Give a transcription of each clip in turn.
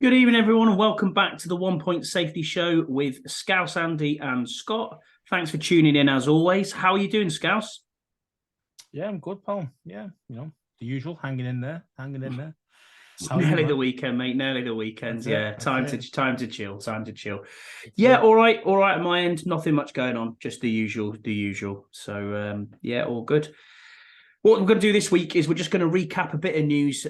Good evening, everyone, and welcome back to the 1 Point Safety Show with Scouse, Andy, and Scott. Thanks for tuning in as always. How are you doing, Scouse? Yeah, I'm good, pal. Yeah, the usual, hanging in there. It's How are you, nearly the man? weekend, mate. Nearly the weekend. That's it. Yeah, That's time it. to time to chill. Time to chill. That's Yeah, it. all right, all right. At my end, nothing much going on. Just the usual, the usual. So yeah, all good. What we're going to do this week is we're just going to recap a bit of news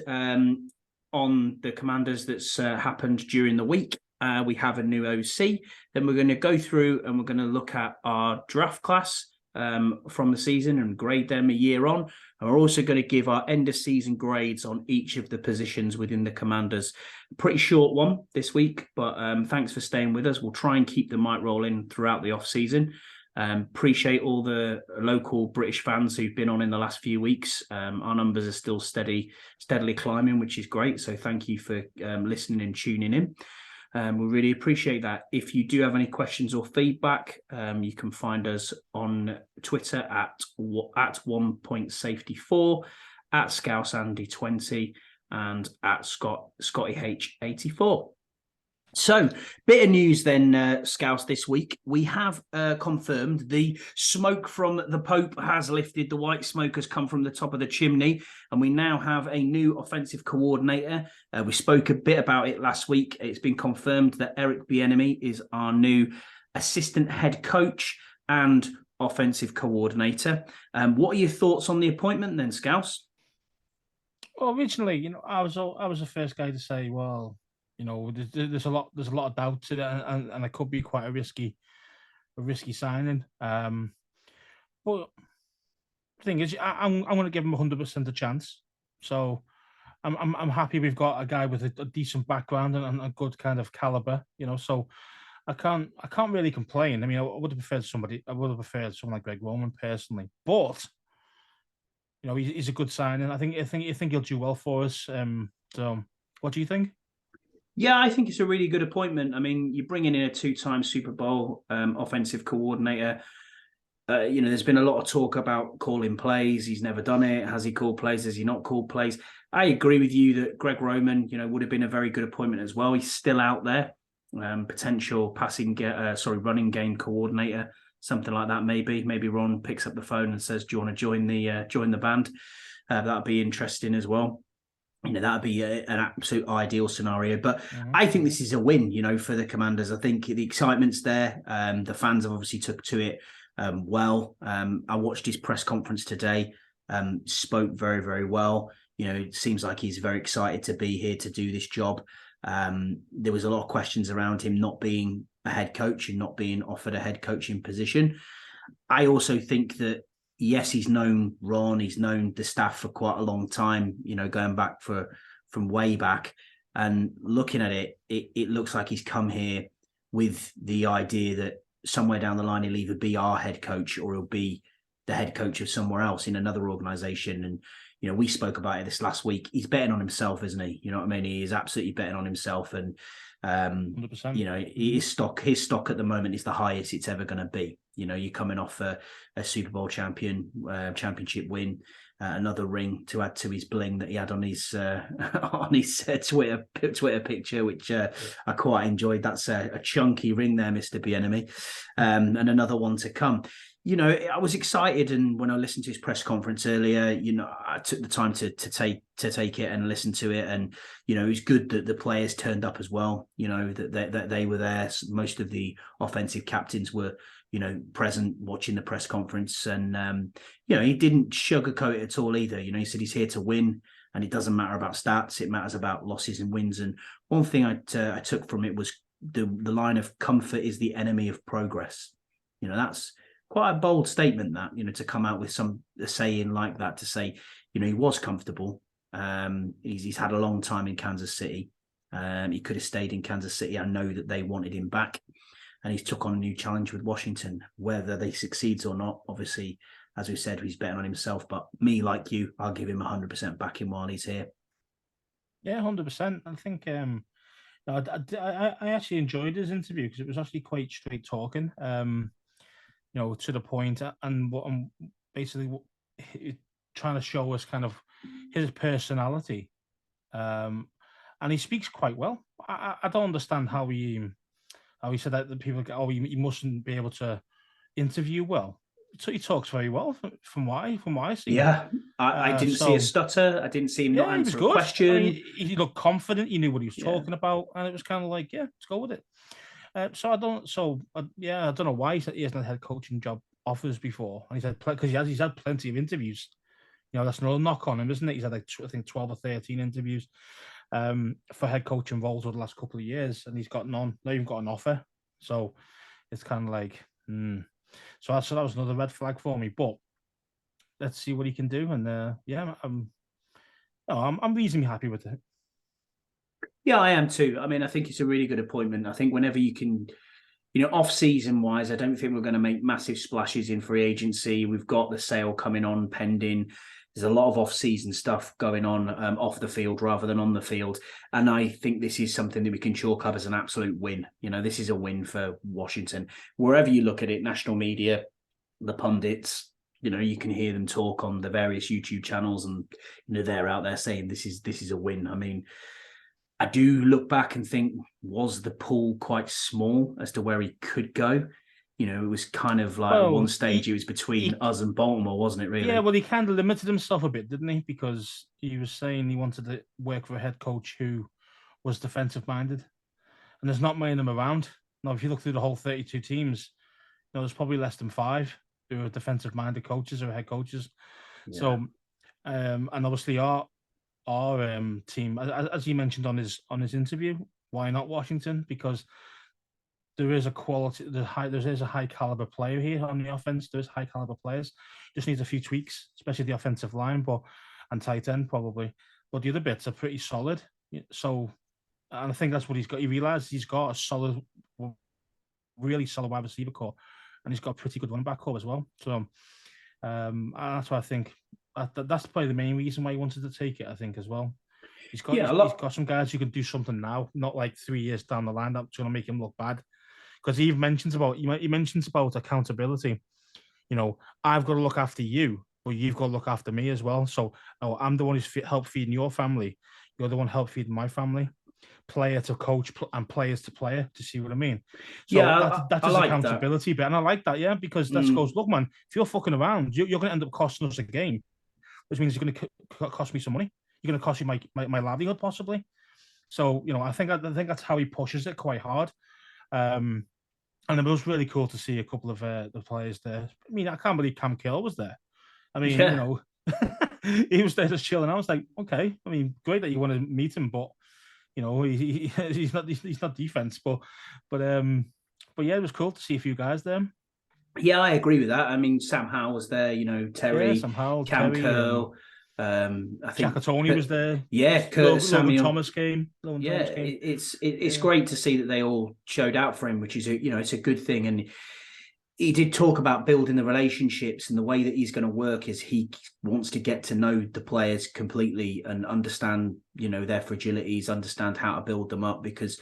on the Commanders that's happened during the week. We have a new OC. Then we're going to go through and we're going to look at our draft class from the season and grade them a year on. And we're also going to give our end of season grades on each of the positions within the Commanders. Pretty short one this week, but thanks for staying with us. We'll try and keep the mic rolling throughout the off season. Appreciate all the local British fans who've been on in the last few weeks. Our numbers are still steadily climbing, which is great. So thank you for listening and tuning in. We really appreciate that. If you do have any questions or feedback, you can find us on Twitter at 1 Point Safety 4, at ScouseAndy20, and at Scotty H84. So, bit of news then, Scouse, this week. We have confirmed the smoke from the Pope has lifted. The white smoke has come from the top of the chimney, and we now have a new offensive coordinator. We spoke a bit about it last week. It's been confirmed that Eric Bieniemy is our new assistant head coach and offensive coordinator. What are your thoughts on the appointment then, Scouse? Well, originally, I was the first guy to say, well, there's a lot of doubt to that, and it could be quite a risky signing. But the thing is, I'm going to give him 100% a chance. So I'm happy we've got a guy with a decent background and a good kind of caliber. So I can't really complain. I mean, I would have preferred someone like Greg Roman personally, but he's a good signing. I think he'll do well for us. So what do you think? Yeah, I think it's a really good appointment. I mean, you're bringing in a two-time Super Bowl offensive coordinator. There's been a lot of talk about calling plays. He's never done it. Has he called plays? Has he not called plays? I agree with you that Greg Roman, would have been a very good appointment as well. He's still out there. Potential running game coordinator, something like that. Maybe Ron picks up the phone and says, "Do you want to join the band?" That'd be interesting as well. That'd be an absolute ideal scenario. But I think this is a win, for the Commanders. I think the excitement's there. The fans have obviously took to it well. I watched his press conference today. Spoke very, very well. It seems like he's very excited to be here to do this job. There was a lot of questions around him not being a head coach and not being offered a head coaching position. I also think that yes, he's known Ron, he's known the staff for quite a long time, going back from way back. And looking at it looks like he's come here with the idea that somewhere down the line he'll either be our head coach or he'll be the head coach of somewhere else in another organization. And we spoke about it this last week. He's betting on himself, isn't he? You know what I mean? He is absolutely betting on himself. And 100%. His stock at the moment is the highest it's ever going to be. You're coming off a Super Bowl championship win, another ring to add to his bling that he had on his Twitter picture, which I quite enjoyed. That's a chunky ring there, Mr. Bieniemy, and another one to come. I was excited, and when I listened to his press conference earlier, I took the time to take it and listen to it, and it was good that the players turned up as well. That they were there. Most of the offensive captains were present watching the press conference, and he didn't sugarcoat it at all either. He said he's here to win, and it doesn't matter about stats; it matters about losses and wins. And one thing I took from it was the line of "comfort is the enemy of progress." That's quite a bold statement, that to come out with a saying like that, to say he was comfortable. He's had a long time in Kansas City. He could have stayed in Kansas City. I know that they wanted him back, and he's took on a new challenge with Washington. Whether they succeeds or not, obviously, as we said, he's betting on himself. But me, like you, I'll give him 100% backing while he's here. Yeah, 100%. I think I actually enjoyed his interview because it was actually quite straight talking. To the point, and what I'm basically trying to show us kind of his personality. and he speaks quite well. I don't understand how he said that the people go, oh, he mustn't be able to interview well. So he talks very well from what I see. Yeah, I didn't see a So stutter. I didn't see him not yeah, he was answer a good. I mean, question. he looked confident. He knew what he was Yeah. talking about, and it was kind of like, yeah, let's go with it. So I don't. So yeah, I don't know why he hasn't had coaching job offers before, and because he's had plenty of interviews. That's no knock on him, isn't it? He's had like I think 12 or 13 interviews for head coaching roles over the last couple of years, and he's got none. Not even got an offer. So it's kind of like, So that was another red flag for me. But let's see what he can do. And yeah, I'm reasonably happy with it. Yeah, I am too. I mean, I think it's a really good appointment. I think whenever you can, off season wise, I don't think we're going to make massive splashes in free agency. We've got the sale coming on pending. There's a lot of off season stuff going on off the field rather than on the field. And I think this is something that we can chalk up as an absolute win. This is a win for Washington. Wherever you look at it, national media, the pundits, you can hear them talk on the various YouTube channels, and they're out there saying this is a win. I mean, I do look back and think, was the pool quite small as to where he could go? It was kind of like at one stage it was between us and Baltimore, wasn't it, really? Yeah, well, he kind of limited himself a bit, didn't he? Because he was saying he wanted to work for a head coach who was defensive minded. And there's not many of them around. Now, if you look through the whole 32 teams, there's probably less than 5 who are defensive minded coaches or head coaches. Yeah. So, and obviously our team, as he mentioned on his interview, why not Washington? Because there is a quality, there's a high caliber player here on the offense. There's high caliber players. Just needs a few tweaks, especially the offensive line, and tight end probably. But the other bits are pretty solid. So, and I think that's what he's got. He realized he's got a solid, really solid wide receiver core, and he's got a pretty good running back core as well. So, that's why I think that's probably the main reason why he wanted to take it. I think as well. He's got some guys who can do something now, not like 3 years down the line that's going to make him look bad. Because he mentions about accountability. I've got to look after you, but you've got to look after me as well. So I'm the one who's helped feeding your family. You're the one help feeding my family. Player to coach and players to player. To see what I mean? So yeah, that's his like accountability bit, and I like that. Yeah, because that goes. Look, man, if you're fucking around, you're going to end up costing us a game, which means you're going to cost me some money. You're going to cost you my livelihood possibly. So I think that's how he pushes it quite hard. And it was really cool to see a couple of the players there. I mean, I can't believe Cam Kill was there. I mean, he was there just chilling. I was like, okay. I mean, great that you want to meet him, but he's not defense. But yeah, it was cool to see a few guys there. Yeah, I agree with that. I mean, Sam Howell was there. Terry, Sam Howell, Cam Terry, Curl. I think Tony was there. Yeah, Curtis Logan Samuel. Thomas came. It's great to see that they all showed out for him, which is it's a good thing. And he did talk about building the relationships, and the way that he's going to work is he wants to get to know the players completely and understand their fragilities, understand how to build them up. Because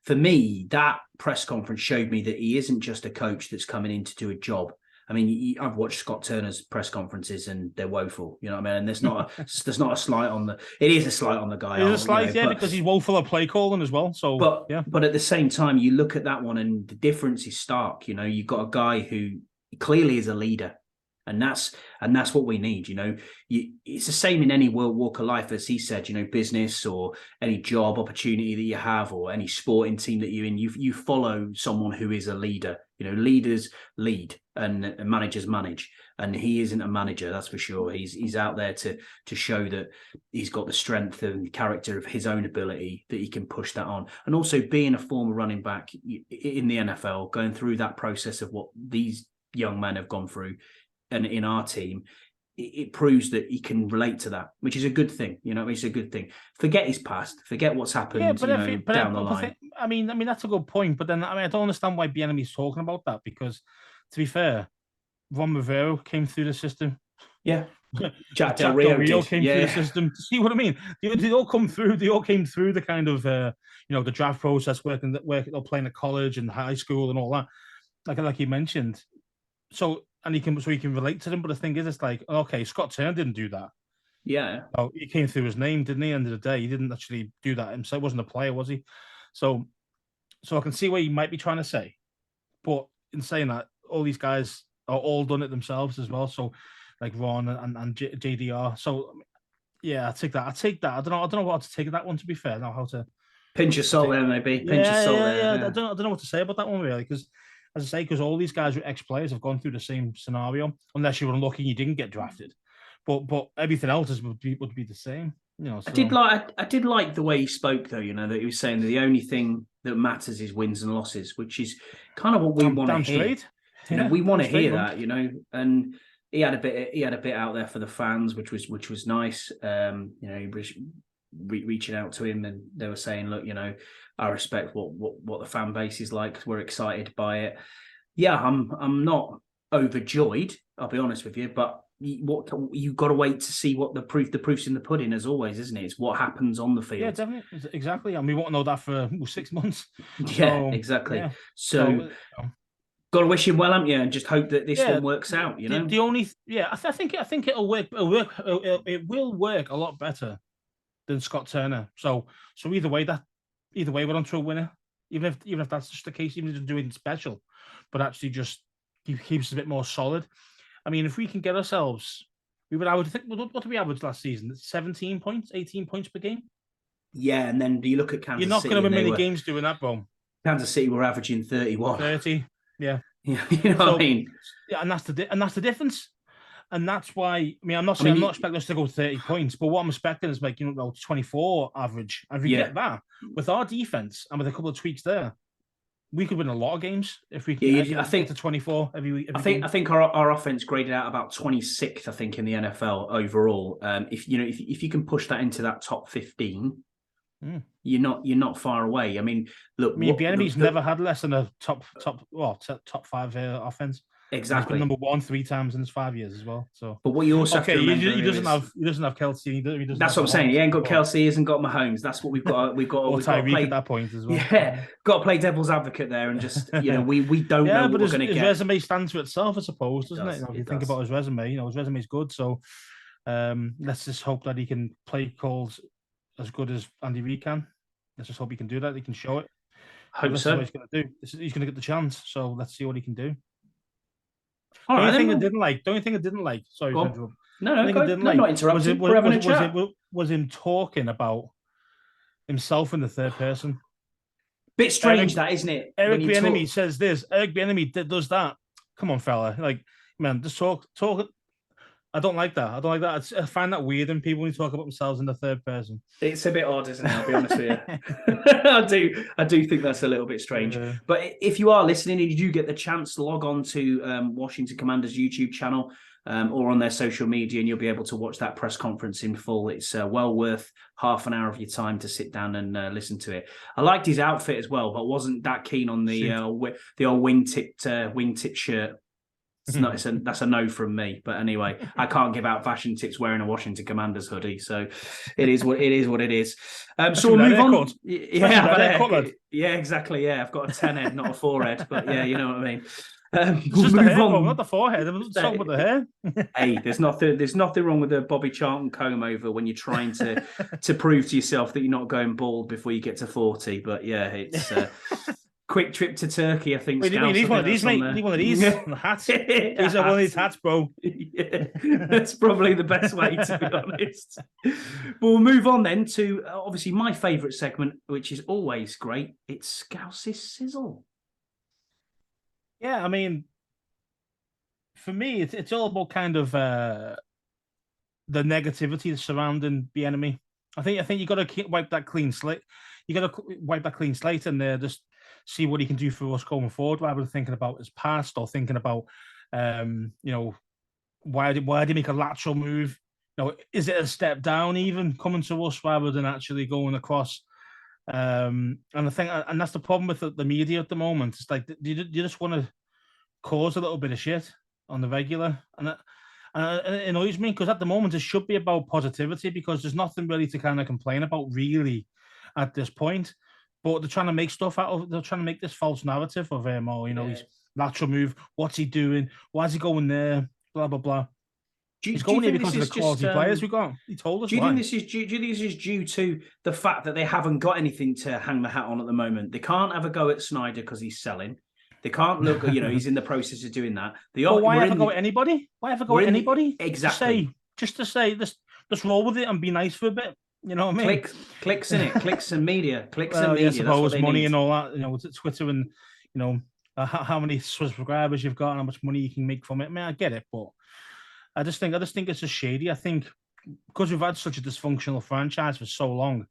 for me, that press conference showed me that he isn't just a coach that's coming in to do a job. I mean, I've watched Scott Turner's press conferences and they're woeful. You know what I mean? And there's not a slight on the. It is a slight on the guy. It is a slight, because he's woeful at play calling as well. So, but at the same time, you look at that one and the difference is stark. You've got a guy who clearly is a leader, and that's what we need. It's the same in any walk of life, as he said. Business or any job opportunity that you have, or any sporting team that you're in. You follow someone who is a leader. Leaders lead and managers manage, and he isn't a manager, that's for sure. He's out there to show that he's got the strength and character of his own ability, that he can push that on. And also being a former running back in the NFL, going through that process of what these young men have gone through, and in our team, it proves that he can relate to that, which is a good thing. It's a good thing. Forget his past, forget what's happened down the line. I mean, that's a good point. But then, I don't understand why Bieniemy's talking about that, because, to be fair, Ron Rivero came through the system. Yeah, Jack Del Rio came through the system. See what I mean? They all come through. They all came through the kind of the draft process, working playing at college and high school and all that. Like you mentioned. So he can relate to them. But the thing is, it's like, okay, Scott Turner didn't do that. Yeah. So he came through his name, didn't he? End of the day, he didn't actually do that himself. He wasn't a player, was he? So, so I can see what you might be trying to say, but in saying that, all these guys are all done it themselves as well. So, like Ron and JDR. So, yeah, I take that. I take that. I don't know what to take of that one. To be fair, now how to Pinch of salt there, maybe. Pinch of salt there. yeah. Yeah. I don't know what to say about that one really, because as I say, because all these guys are ex-players have gone through the same scenario, unless you were unlucky and you didn't get drafted. But everything else would be the same. So I did like the way he spoke though, that he was saying that the only thing that matters is wins and losses, which is kind of what we want to damn hear. straight. We want to hear man. that, and he had a bit out there for the fans, which was nice. He was reaching out to him, and they were saying, look, I respect what the fan base is like. We're excited by it. Yeah, I'm not overjoyed, I'll be honest with you, but what you've got to wait to see what the proof's in the pudding, as always, isn't it? It's what happens on the field. Yeah, definitely, exactly. And we won't know that for 6 months. Yeah, exactly. Yeah. So got to wish him well, haven't you? And just hope that this one works out. The only I think it'll work. It will work a lot better than Scott Turner. So either way, we're onto a winner. Even if that's just the case, even if they're doing special, but actually just keeps us a bit more solid. I mean, if we can get ourselves, I would think, what did we average last season? 17 points, 18 points per game. Yeah, and then you look at Kansas City. You're not going to win many games doing that, bro. Kansas City were averaging 31. 30, yeah. You know what I mean? Yeah, and that's the difference. And that's why, I mean, I'm not saying I'm not expecting us to go 30 points, but what I'm expecting is like, 24 average. And if we get that with our defense and with a couple of tweaks there, we could win a lot of games if we can. I think to 24 every week. I think our offense graded out about 26th, I think, in the NFL overall. If you can push that into that top 15, you're not far away. I mean, look, Bieniemy's never had less than a top 5 offense. Exactly. He's been number 1 3 times in his 5 years as well. So, but what you also have to remember he doesn't have Kelsey. That's what I'm saying. He ain't got Kelsey. He hasn't got Mahomes. That's what we've got. We've got to play at that point as well. Yeah, got to play devil's advocate there and just we don't know what we're going to get. His resume stands for itself, I suppose, doesn't it? If you think about his resume, his resume is good. So let's just hope that he can play calls as good as Andy Reid can. Let's just hope he can do that. He can show it. Hope so. What he's going to do. He's going to get the chance. So let's see what he can do. All the right, only thing I didn't like. Sorry, no, not interrupting. We're having a chat. Was him talking about himself in the third person. Bit strange, that isn't it? Eric Bieniemy says this. Eric Bieniemy does that. Come on, fella. Like, man, just talk. I don't like that. I find that weird when people talk about themselves in the third person. It's a bit odd, isn't it? I'll be honest with you. I do think that's a little bit strange. But if you are listening and you do get the chance, log on to Washington Commanders YouTube channel or on their social media, and you'll be able to watch that press conference in full. It's well worth half an hour of your time to sit down and listen to it. I liked his outfit as well, but wasn't that keen on the old wingtip shirt. That's a no from me. But anyway, I can't give out fashion tips wearing a Washington Commanders hoodie, so it is what it is. So we'll move on. Yeah, exactly. Yeah, I've got a 10 head, not a 4 head, but yeah, you know what I mean. We'll just move on. Not the forehead. I'm not talking about the hair. Hey, there's nothing wrong with the Bobby Charlton comb over when you're trying to prove to yourself that you're not going bald before you get to 40. But yeah, it's. Quick trip to Turkey, I think. Wait, you need one of these, mate. You need one of these hats. These are one of these hats, bro. Yeah, that's probably the best way, to be honest. But we'll move on then to obviously my favourite segment, which is always great. It's Scouse's Sizzle. Yeah, I mean, for me, it's all about kind of the negativity surrounding Bieniemy. I think you got to wipe that clean slate. You got to wipe that clean slate and just see what he can do for us going forward, rather than thinking about his past or thinking about, why did he make a lateral move? Is it a step down even coming to us rather than actually going across? And I think, and that's the problem with the media at the moment. It's like you just want to cause a little bit of shit on the regular, and it annoys me because at the moment it should be about positivity because there's nothing really to kind of complain about really at this point. But they're trying to make stuff out of. They're trying to make this false narrative of him. His lateral move. What's he doing? Why is he going there? Blah blah blah. He's do you going here think because this of is the just? quality players we got. He told us Do you why. think this is due? Do you think this is due to the fact that they haven't got anything to hang the hat on at the moment? They can't have a go at Snyder because he's selling. They can't look. He's in the process of doing that. But why ever go at anybody? Why ever go at anybody? Exactly. Just to say, just roll with it and be nice for a bit. You know what I mean? Clicks in it, clicks and media, clicks Well, and media. yeah, suppose That's what money they need. and all that. Twitter and how many subscribers you've got and how much money you can make from it. I mean, I get it, but I just think it's just shady. I think because we've had such a dysfunctional franchise for so long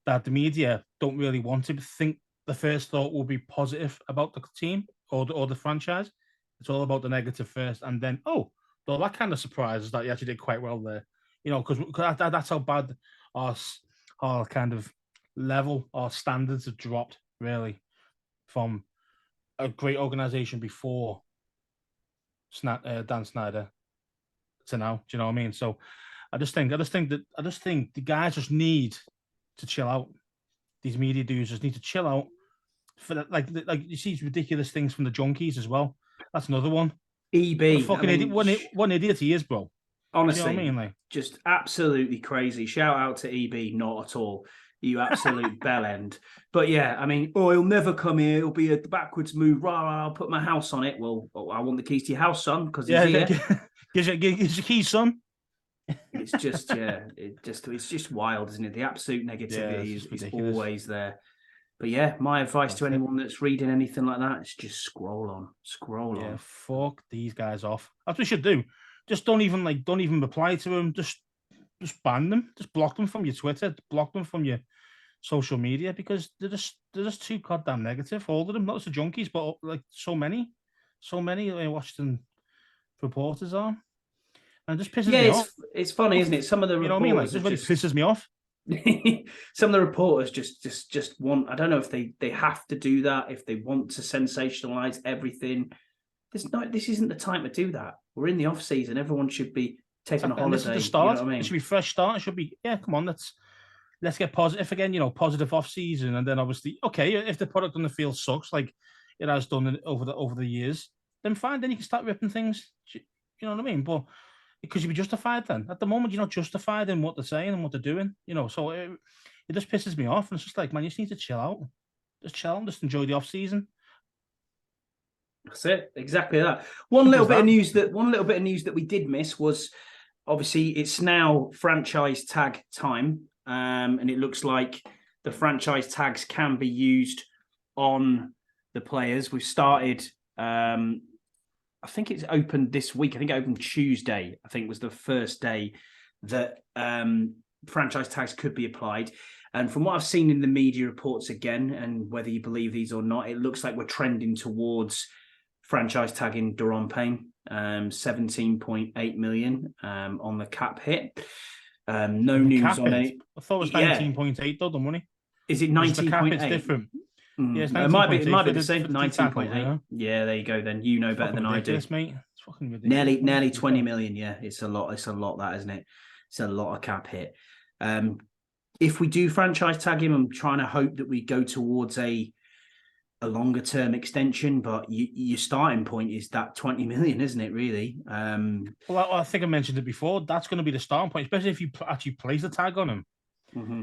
that the media don't really want to think the first thought will be positive about the team or the franchise. It's all about the negative first, and then well, that kind of surprises that you actually did quite well there. Because that's how bad our kind of level, our standards have dropped really from a great organization before Dan Snyder to now. Do you know what I mean? So I just think the guys just need to chill out. These media dudes just need to chill out. For that, like you see ridiculous things from the junkies as well. That's another one. EB, what a fucking idiot! What an idiot he is, bro. Honestly, you know what I mean? Like, just absolutely crazy. Shout out to EB, not at all. You absolute bellend. But yeah, I mean, he'll never come here. It'll be a backwards move. Rah, I'll put my house on it. Well, I want the keys to your house, son, because he's here. Gives you keys, son. It's just, it's just wild, isn't it? The absolute negativity is always there. But yeah, my advice to anyone that's reading anything like that is just scroll on. Yeah, fuck these guys off. That's what we should do. Just don't even reply to them. Just ban them. Just block them from your Twitter. Block them from your social media because they're just too goddamn negative. All of them, not just the junkies, but like so many Washington reporters are. And it just pisses me off. It's funny, isn't it? Some of the reporters, you know what I mean? Like, it really pisses me off. Some of the reporters just want. I don't know if they have to do that, if they want to sensationalize everything. This isn't the time to do that. We're in the off season. Everyone should be taking a holiday. This is the start. You know what I mean? It should be fresh start. It should be come on. Let's get positive again. Positive off season, and then obviously if the product on the field sucks like it has done over the years, then fine. Then you can start ripping things. You know what I mean? But because you'd be justified then. At the moment, you're not justified in what they're saying and what they're doing. So it just pisses me off. And it's just like, man, you just need to chill out. Just chill and just enjoy the off season. That's it. Exactly that. One little bit of news that we did miss was obviously it's now franchise tag time, and it looks like the franchise tags can be used on the players. We've started. I think it's opened this week. I think it opened Tuesday. I think was the first day that franchise tags could be applied. And from what I've seen in the media reports again, and whether you believe these or not, it looks like we're trending towards franchise tagging Daron Payne, 17.8 million on the cap hit. No news on it. I thought it was 19.8 though, the money. Is it 19.8? It's different. Yeah, it might be the same. 19.8. Yeah, there you go. Then you know better than I do, mate. It's fucking ridiculous. Nearly 20 million. Yeah, it's a lot. It's a lot, that, isn't it? It's a lot of cap hit. If we do franchise tag him, I'm trying to hope that we go towards a longer term extension. But your starting point is that 20 million, isn't it? Really? Well, I think I mentioned it before. That's going to be the starting point, especially if you actually place the tag on him. Mm-hmm.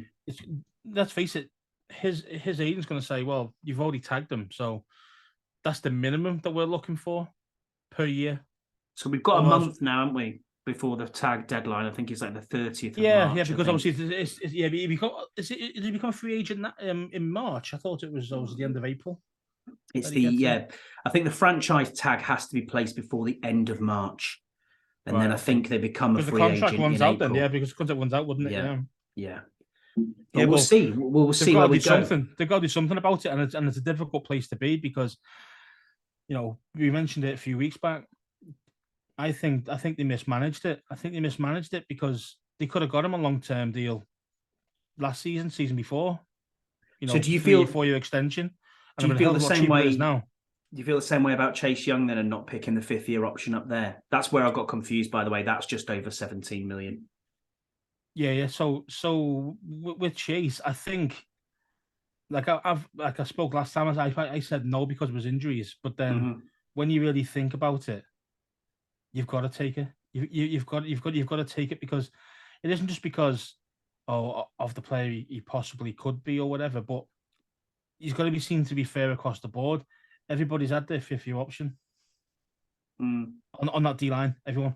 Let's face it. His agent's going to say, well, you've already tagged him, so that's the minimum that we're looking for per year. So we've got a month now, haven't we, before the tag deadline? I think it's like the 30th of March. Yeah, because obviously he become a free agent in March? I thought it was the end of April. It's I think the franchise tag has to be placed before the end of March, and then I think they become a free agent. The contract runs out April. then, because the contract runs out, wouldn't it? Yeah. But we'll see. We'll see where we go. They've got to do something about it, and it's a difficult place to be because, we mentioned it a few weeks back. I think they mismanaged it. I think they mismanaged it because they could have got him a long-term deal last season before. So do you feel 4-year extension? Do you feel the same way now? Do you feel the same way about Chase Young then and not picking the 5th-year option up there? That's where I got confused. By the way, that's just over 17 million. Yeah. So with Chase, I think, like I spoke last time, I said no because it was injuries. But then when you really think about it, you've got to take it. you've got to take it, because it isn't just because of the player he possibly could be or whatever, but he's got to be seen to be fair across the board. Everybody's had their fifth year option on that D line. Everyone,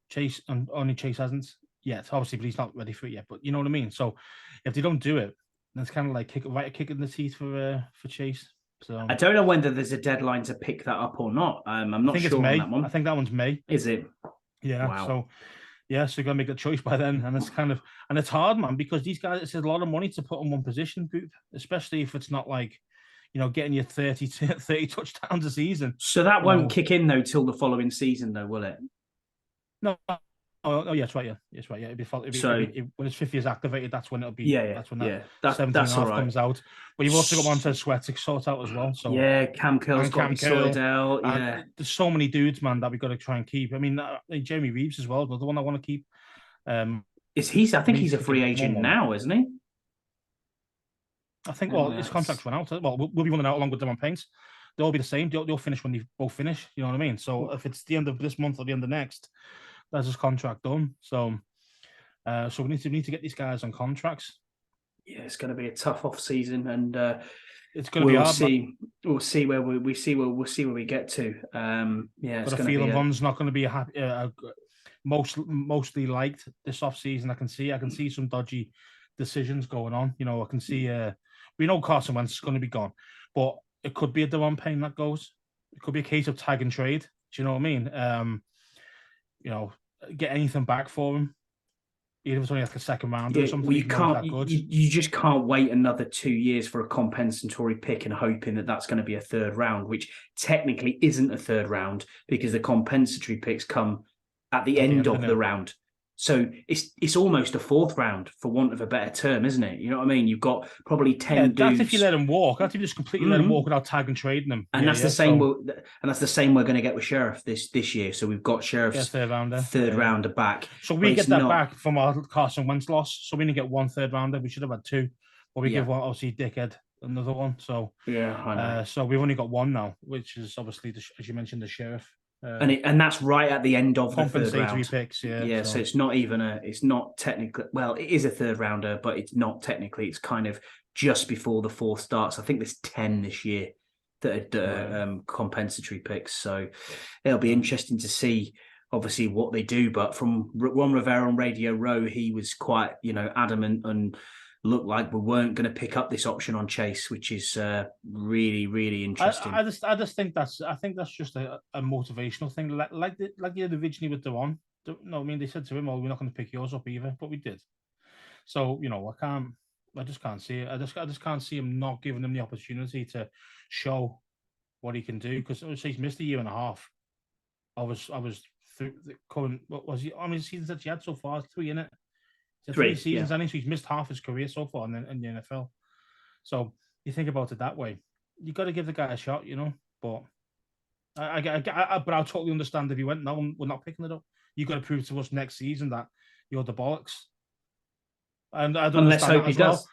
Chase, and only Chase hasn't yet, obviously, but he's not ready for it yet. But you know what I mean. So if they don't do it, then it's kind of like a kick in the teeth for Chase. So I don't know whether there's a deadline to pick that up or not. I'm not sure it's May. On that one. I think that one's May. Is it? Yeah. Wow. So yeah, so you got to make a choice by then, and it's hard, man, because these guys, it's a lot of money to put in one position group, especially if it's not like, getting you 30 touchdowns a season. So that won't kick in though till the following season, though, will it? No. Oh, yeah, that's right. Yeah, that's right. Yeah, when it's 5 years activated, that's when it'll be. That's when that 17.5 comes out. But you've also got Montez Sweat to sort out as well. So Cam Curl's got to be sorted out. Yeah, there's so many dudes, man, that we've got to try and keep. I mean, Jamie Reeves as well, another one I want to keep. I think he's a free agent now, isn't he? I think. Well, his contract's run out. Well, we'll be running out along with Devon Paints. They'll all be the same. They'll finish when they both finish. You know what I mean? So if it's the end of this month or the end of next, that's his contract done. So, so we need to get these guys on contracts. Yeah, it's going to be a tough off season, and it's going to be hard. We'll see where we get to. But I feel Von's not going to be mostly liked this off season. I can see some dodgy decisions going on. I can see. We know Carson Wentz is going to be gone, but it could be a Devon Payne that goes. It could be a case of tag and trade. Do you know what I mean? Get anything back for him, even if it's only like a second round or something. You just can't wait another 2 years for a compensatory pick and hoping that that's going to be a third round, which technically isn't a third round because the compensatory picks come at the end of the round. So it's almost a fourth round, for want of a better term, isn't it? You know what I mean? You've got probably 10 dudes. That's if you let them walk. That's if you just completely let them walk without tag and trading them. And that's the same. And that's the same we're going to get with Sheriff this year. So we've got Sheriff's third rounder back. So we get that back from our Carson Wentz loss. So we didn't get one third rounder. We should have had two. But we give one, obviously, Dickhead another one. So I know. So we've only got one now, which is obviously, as you mentioned, the Sheriff. And that's right at the end of the third round. Picks, so it's not even it's not technically, well, it is a third rounder, but it's not technically. It's kind of just before the fourth starts. I think there's 10 this year that are compensatory picks. So it'll be interesting to see, obviously, what they do. But from Ron Rivera on Radio Row, he was quite, adamant and looked like we weren't going to pick up this option on Chase, which is really, really interesting. I just think that's just a motivational thing, like they had originally with Devon. No, I mean, they said to him, "Well, we're not going to pick yours up either," but we did. So I just can't see it. I just can't see him not giving him the opportunity to show what he can do, because he's missed a year and a half. I was through the current. What was he? I mean, seasons that he had so far, 3 in it. Three seasons, and he's missed half his career so far in the NFL. So you think about it that way, you got to give the guy a shot, But but I'll totally understand if he went, "No, we're not picking it up." You got to prove to us next season that you're the bollocks. And I don't Let's hope he does.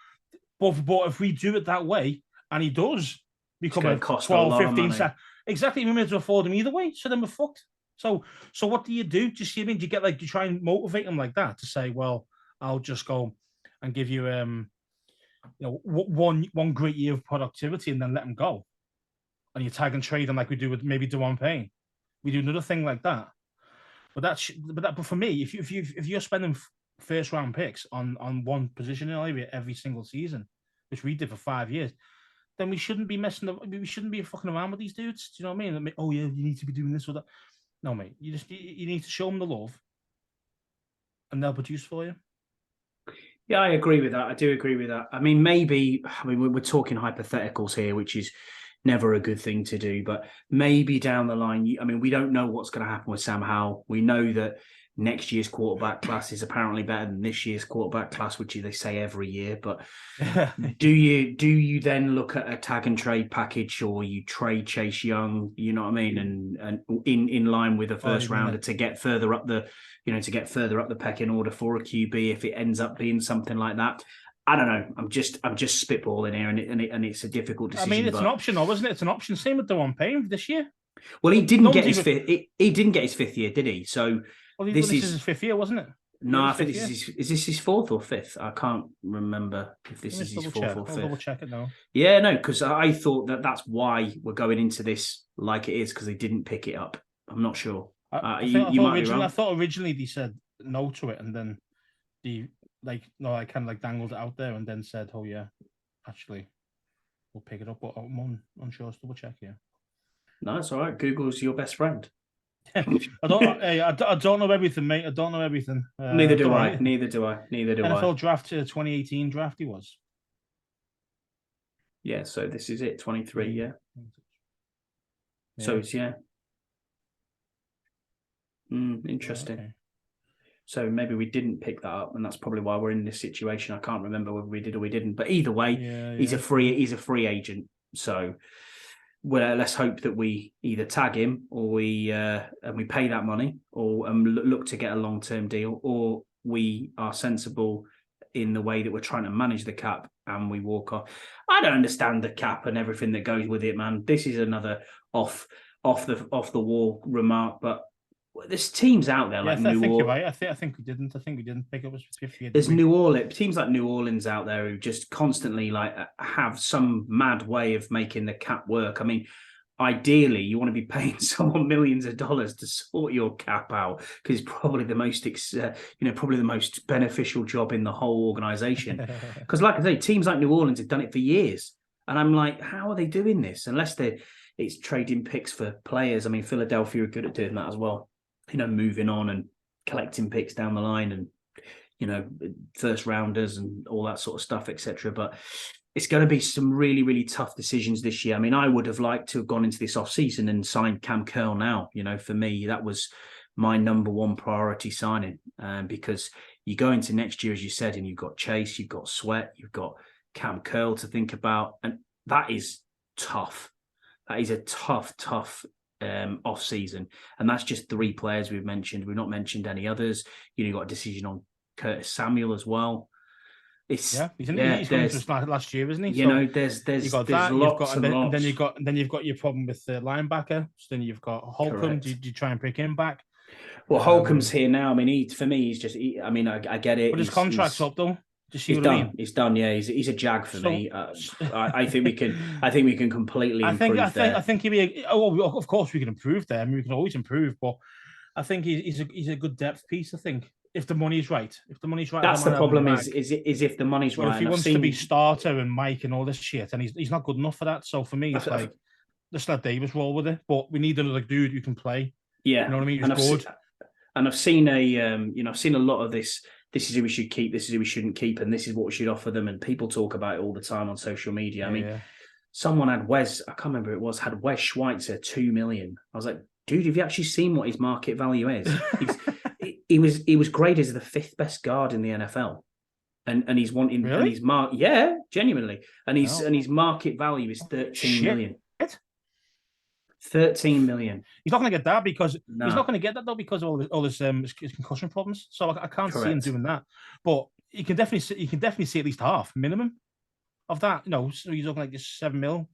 But if we do it that way, and he does become a 12, 15 cent, exactly, we may as well afford him either way. So then we're fucked. So what do you do? Do you get like, you try and motivate him like that to say, well, I'll just go and give you, one great year of productivity and then let him go. And you tag and trade him like we do with maybe Devon Payne. We do another thing like that. But for me, if you're spending first round picks on one position area every single season, which we did for 5 years, then we shouldn't be we shouldn't be fucking around with these dudes. Do you know what I mean? Oh yeah, you need to be doing this or that. No, mate. You need to show them the love, and they'll produce for you. Yeah, I agree with that. I do agree with that. I mean, we're talking hypotheticals here, which is never a good thing to do. But maybe down the line, we don't know what's going to happen with Sam Howell. We know that next year's quarterback class is apparently better than this year's quarterback class, which they say every year. But do you then look at a tag and trade package, or you trade Chase Young? You know what I mean, and in line with a first rounder to get further up the pecking order for a QB if it ends up being something like that. I don't know. I'm just spitballing here, and it's a difficult decision. I mean, it's an option, though, isn't it? It's an option. Same with Devon Payne this year. Well, he didn't get his fifth. He didn't get his 5th year, did he? So Well, this this is is his 5th year, wasn't it? no, Yeah, I his think 5th year. is this his 4th or 5th? I can't remember if this Let me is just his double 4th check. or I'll double 5th. check it now. Yeah, no, because I thought that's why we're going into this like it is, because they didn't pick it up. I'm not sure. You might be I wrong. thought originally they said no to it, and then the I kind of like dangled it out there, and then said, "Oh yeah, actually, we'll pick it up." But I'm unsure. Double check here. No, it's all right. Google's your best friend. I don't know everything, mate. I don't know everything. Neither do Don't I. know. Neither do I. Neither do I. NFL draft 2018 draft he was. Yeah, so this is it, 23, yeah. So Yeah. it's, yeah. Interesting. Okay. So maybe we didn't pick that up, and that's probably why we're in this situation. I can't remember whether we did or we didn't. But either way, he's a free agent. So well, let's hope that we either tag him or we pay that money, or look to get a long-term deal, or we are sensible in the way that we're trying to manage the cap and we walk off. I don't understand the cap and everything that goes with it, man. This is another off the wall remark, but there's teams out there like I New think you're Orleans. right. I think we didn't. I think we didn't pick up his 50. There's New Orleans teams like New Orleans out there who just constantly like have some mad way of making the cap work. I mean, ideally, you want to be paying someone millions of dollars to sort your cap out, because it's probably the most, probably the most beneficial job in the whole organization. Because, like I say, teams like New Orleans have done it for years, and I'm like, how are they doing this? Unless it's trading picks for players. I mean, Philadelphia are good at doing that as well. Moving on and collecting picks down the line, and first rounders and all that sort of stuff, etc. But it's going to be some really, really tough decisions this year. I mean, I would have liked to have gone into this offseason and signed Cam Curl now. For me, that was my number one priority signing, because you go into next year, as you said, and you've got Chase, you've got Sweat, you've got Cam Curl to think about, and that is tough. That is a tough off season, and that's just 3 players we've mentioned. We've not mentioned any others. You've got a decision on Curtis Samuel as well. He's coming to us last year, isn't he? There's got there's that. lots and lots. then you've got your problem with the linebacker. So then you've got Holcomb. Do you try and pick him back? Well, Holcomb's here now. I mean, he's just. I get it. But his contract's up though. He's done. He's done. Yeah, he's a jag for me. I think we can completely improve there. I think he'd be. Of course we can improve there. I mean, we can always improve, but I think he's a good depth piece. I think if the money's right. That's the problem. Is if the money's right. If he wants to be starter and Mike and all this shit, and he's not good enough for that. So for me, it's like just let Davis roll with it. But we need another dude who can play. Yeah, you know what I mean. He's good. I've seen I've seen a lot of this. This is who we should keep. This is who we shouldn't keep, and this is what we should offer them. And people talk about it all the time on social media. I mean, someone had Wes. I can't remember who it was. Had Wes Schweitzer $2 million. I was like, dude, have you actually seen what his market value is? He was graded as the 5th best guard in the NFL, and he's wanting really? And he's genuinely, and his market value is 13 million. 13 million. He's not going to get that because he's not going to get that though because of all his concussion problems. So I can't see him doing that. But you can definitely see at least half minimum of that. So he's looking like this 7 mil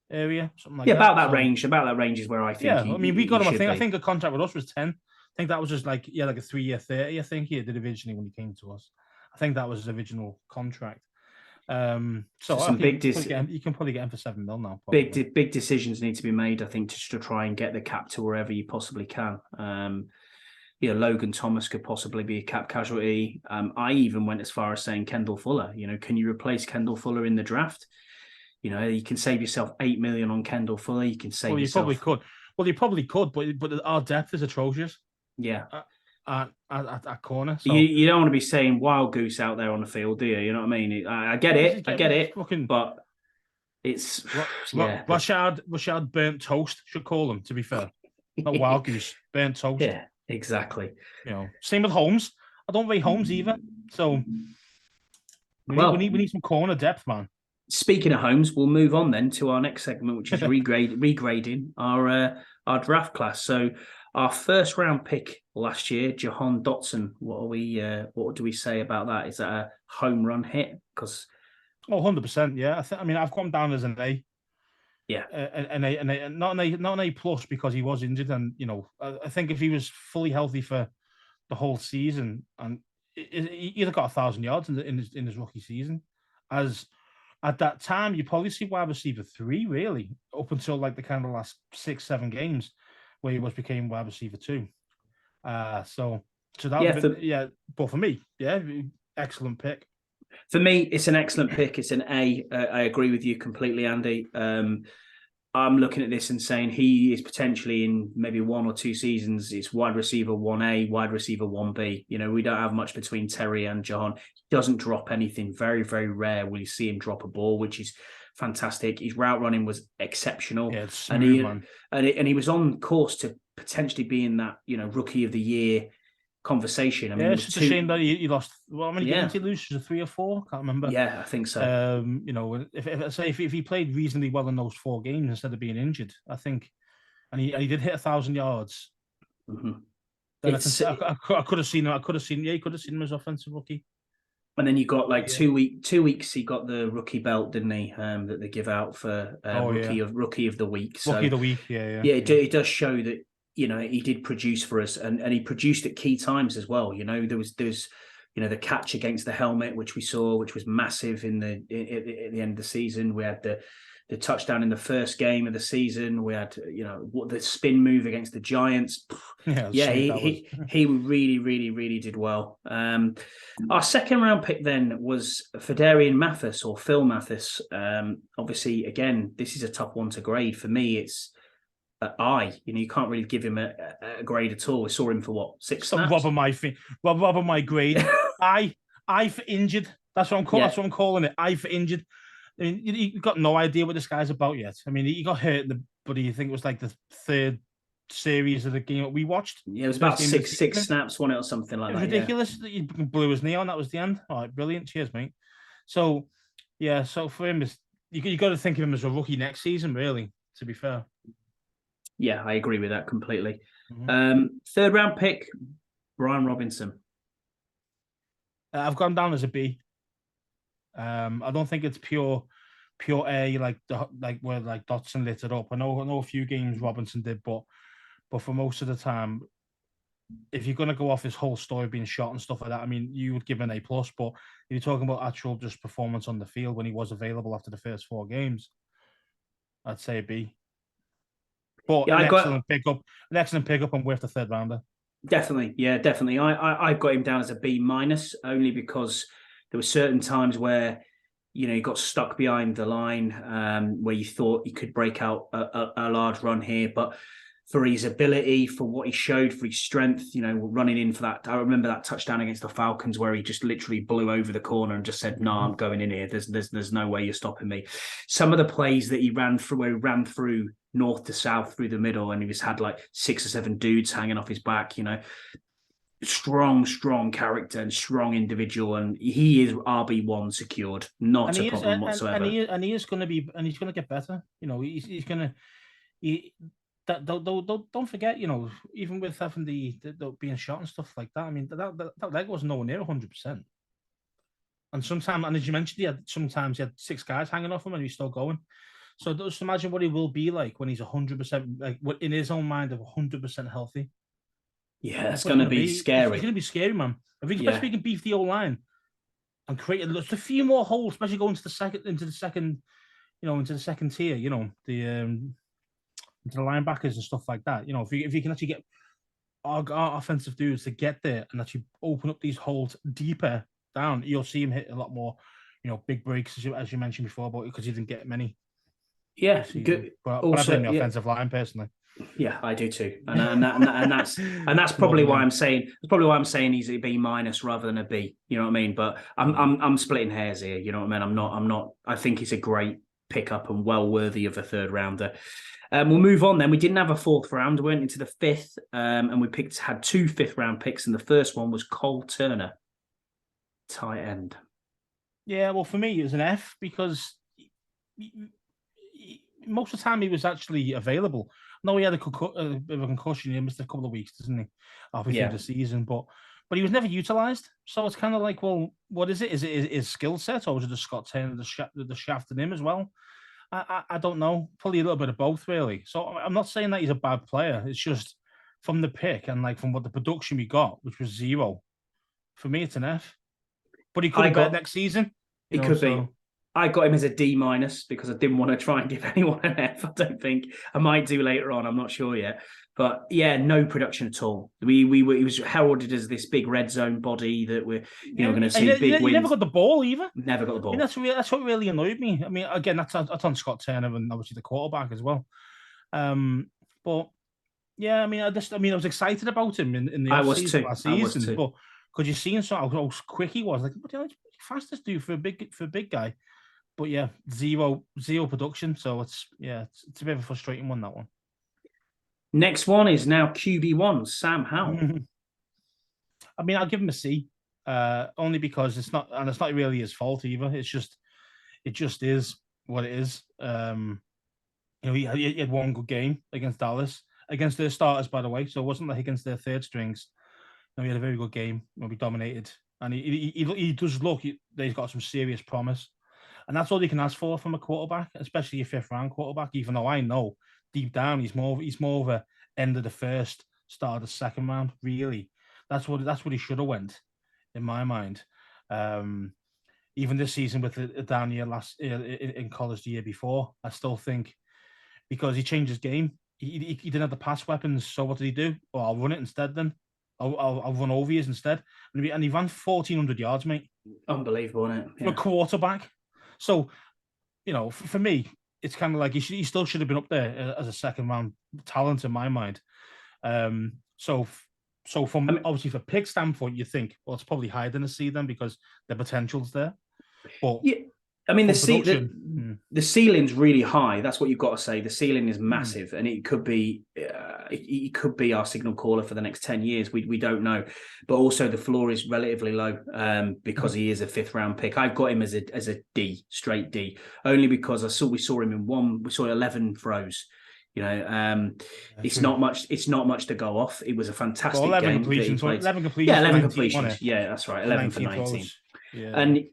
area, something like that. About that range. About that range is where I think. Yeah, I mean, we got him. I think the contract with us was 10. I think that was just like a 3-year 30. I think he did originally when he came to us. I think that was his original contract. So some big you can probably get him for 7 mil now. Probably. Big decisions need to be made, I think, to try and get the cap to wherever you possibly can. Logan Thomas could possibly be a cap casualty. I even went as far as saying Kendall Fuller. Can you replace Kendall Fuller in the draft? You can save yourself $8 million on Kendall Fuller. You can save yourself. Probably could. Well, you probably could, but our depth is atrocious. Yeah. At corner. So. You don't want to be saying wild goose out there on the field, do you? You know what I mean? I get it. But it's Rashad burnt toast should call them. To be fair, not wild goose, burnt toast. Yeah, exactly. Same with Holmes. I don't rate Holmes either. So we need some corner depth, man. Speaking of Holmes, we'll move on then to our next segment, which is regrading our draft class. So. Our first round pick last year, Jahan Dotson. What do we say about that? Is that a home run hit? Because 100%, yeah. I've come down as an A. Yeah, not an A plus because he was injured, and I think if he was fully healthy for the whole season, and he either got 1,000 yards in his rookie season. As at that time, you probably see wide receiver 3 really up until like the kind of last 6-7 games where he became wide receiver 2. So that would have been But for me, excellent pick. For me, it's an excellent pick. It's an A. I agree with you completely, Andy. I'm looking at this and saying he is potentially in maybe 1 or 2 seasons. It's wide receiver 1A, wide receiver 1B. We don't have much between Terry and John. He doesn't drop anything. Very, very rare will you see him drop a ball, which is fantastic. His route running was exceptional. Yeah, it's smooth, man. And he was on course to potentially be in that, Rookie of the Year conversation. I mean, it's just a shame that he lost. Well, how many games did he lose? Was it 3 or 4? Can't remember. Yeah, I think so. If he played reasonably well in those 4 games instead of being injured, I think, and he did hit 1,000 yards. Mm-hmm. Then I could have seen him. He could have seen him as offensive rookie. And then you got like 2 weeks. He got the rookie belt, didn't he? That they give out for rookie of the week. So, rookie of the week, yeah. It does show that he did produce for us, and he produced at key times as well. There was the catch against the helmet, which we saw, which was massive at the end of the season. We had the touchdown in the first game of the season. We had the spin move against the Giants. He really, really, really did well. Our second round pick then was Fedarian Mathis or Phil Mathis. Obviously, again, this is a tough one to grade. For me, it's I. You can't really give him a grade at all. We saw him for what, 6 snaps? Robbing my grade. I for injured. That's what I'm calling. That's what I'm calling it. I for injured. I mean, you got no idea what this guy's about yet. I mean, he got hurt, but I think it was like the 3rd series of the game that we watched. Yeah, it was about six snaps, wasn't it, or something like that. It was ridiculous that he blew his knee on. That was the end. All right, brilliant. Cheers, mate. So, so for him, you got to think of him as a rookie next season, really, to be fair. Yeah, I agree with that completely. Mm-hmm. 3rd round pick, Brian Robinson. I've gone down as a B. I don't think it's pure A like where like Dotson lit it up. I know a few games Robinson did, but for most of the time, if you're going to go off his whole story being shot and stuff like that, I mean, you would give an A+. But if you're talking about actual just performance on the field when he was available after the first 4 games, I'd say a B. But an excellent pickup and worth the 3rd rounder. Definitely, definitely. I've got him down as a B- only because there were certain times where he got stuck behind the line where you thought he could break out a large run here, but for his ability, for what he showed, for his strength, running in for that. I remember that touchdown against the Falcons where he just literally blew over the corner and just said, "No, I'm going in here. There's no way you're stopping me." Some of the plays that he ran through, where he ran through north to south through the middle, and he just had like 6 or 7 dudes hanging off his back. Strong character and strong individual, and he is RB1 secured, not a problem whatsoever. And he is going to be, and he's going to get better. He's going to. Don't forget, even with having the being shot and stuff like that. I mean, that leg was nowhere near 100%. And sometimes, and as you mentioned, sometimes he had 6 guys hanging off him, and he's still going. So just imagine what he will be like when he's 100%, like what in his own mind of 100% healthy. Yeah, it's going to be scary. It's going to be scary, man. Especially if we can beef the O-line and create a few more holes, especially going into the second tier. Into the linebackers and stuff like that. If you can actually get our offensive dudes to get there and actually open up these holes deeper down, you'll see him hit a lot more, big breaks as you mentioned before, but because he didn't get many. Yeah, good. But also, I blame the offensive line personally. Yeah, I do too, and that's probably why I'm saying he's a B- rather than a B. You know what I mean? But I'm splitting hairs here. You know what I mean? I'm not. I think he's a great pickup and well worthy of a 3rd rounder. We'll move on then. We didn't have a 4th round. We went into the 5th, and we had 2 5th round picks, and the first one was Cole Turner, tight end. Yeah, well, for me, it was an F because most of the time he was actually available. No, he had a bit of a concussion. He missed a couple of weeks, doesn't he? Halfway through the season, but he was never utilised. So it's kind of like, well, what is it? Is it his skill set, or was it the Scott Turner, the shaft in him as well? I don't know. Probably a little bit of both, really. So I'm not saying that he's a bad player. It's just from the pick and like from what the production we got, which was 0, for me it's an F. But he could be better next season. He could be. I got him as a D- because I didn't want to try and give anyone an F. I don't think I might do later on. I'm not sure yet. But yeah, no production at all. He was heralded as this big red zone body that we're going to see big wins. He never got the ball either. Never got the ball. I mean, that's what really annoyed me. I mean, again, that's on Scott Turner and obviously the quarterback as well. But yeah, I mean, I was excited about him in the offseason last season, but because you've seen how quick he was, like, what the fast this dude for a big guy. But yeah, zero production. So it's a bit of a frustrating one, that one. Next one is now QB1, Sam Howell. I mean, I'll give him a C, only because it's not really his fault either. It just is what it is. He had one good game against Dallas, against their starters, by the way. So it wasn't like against their third strings. He had a very good game where we dominated, and he does look that he's got some serious promise, and that's all you can ask for from a quarterback, especially a 5th round quarterback. Even though I know deep down he's more of a end of the first, start of the second round. Really, that's what he should have went, in my mind. Even this season with a down year in college the year before, I still think because he changed his game, he didn't have the pass weapons. So what did he do? Well, I'll run it instead then. I'll run over you instead. And he ran 1,400 yards, mate. Unbelievable, isn't it? Yeah. For a quarterback. So, for me, it's kind of like he still should have been up there as a second round talent in my mind. So from obviously for pick standpoint, you think, well, it's probably higher than a C then because the potential's there. But yeah, I mean, the ceiling's really high. That's what you've got to say. The ceiling is massive, and it could be our signal caller for the next 10 years. We don't know, but also the floor is relatively low because he is a 5th round pick. I've got him as a D, straight D, only because we saw him we saw 11 throws. It's not much. It's not much to go off. It was a fantastic 11 game. Completions, 11 completions. Yeah, 11 completions. Yeah, that's right. 11 for 19. Yeah. And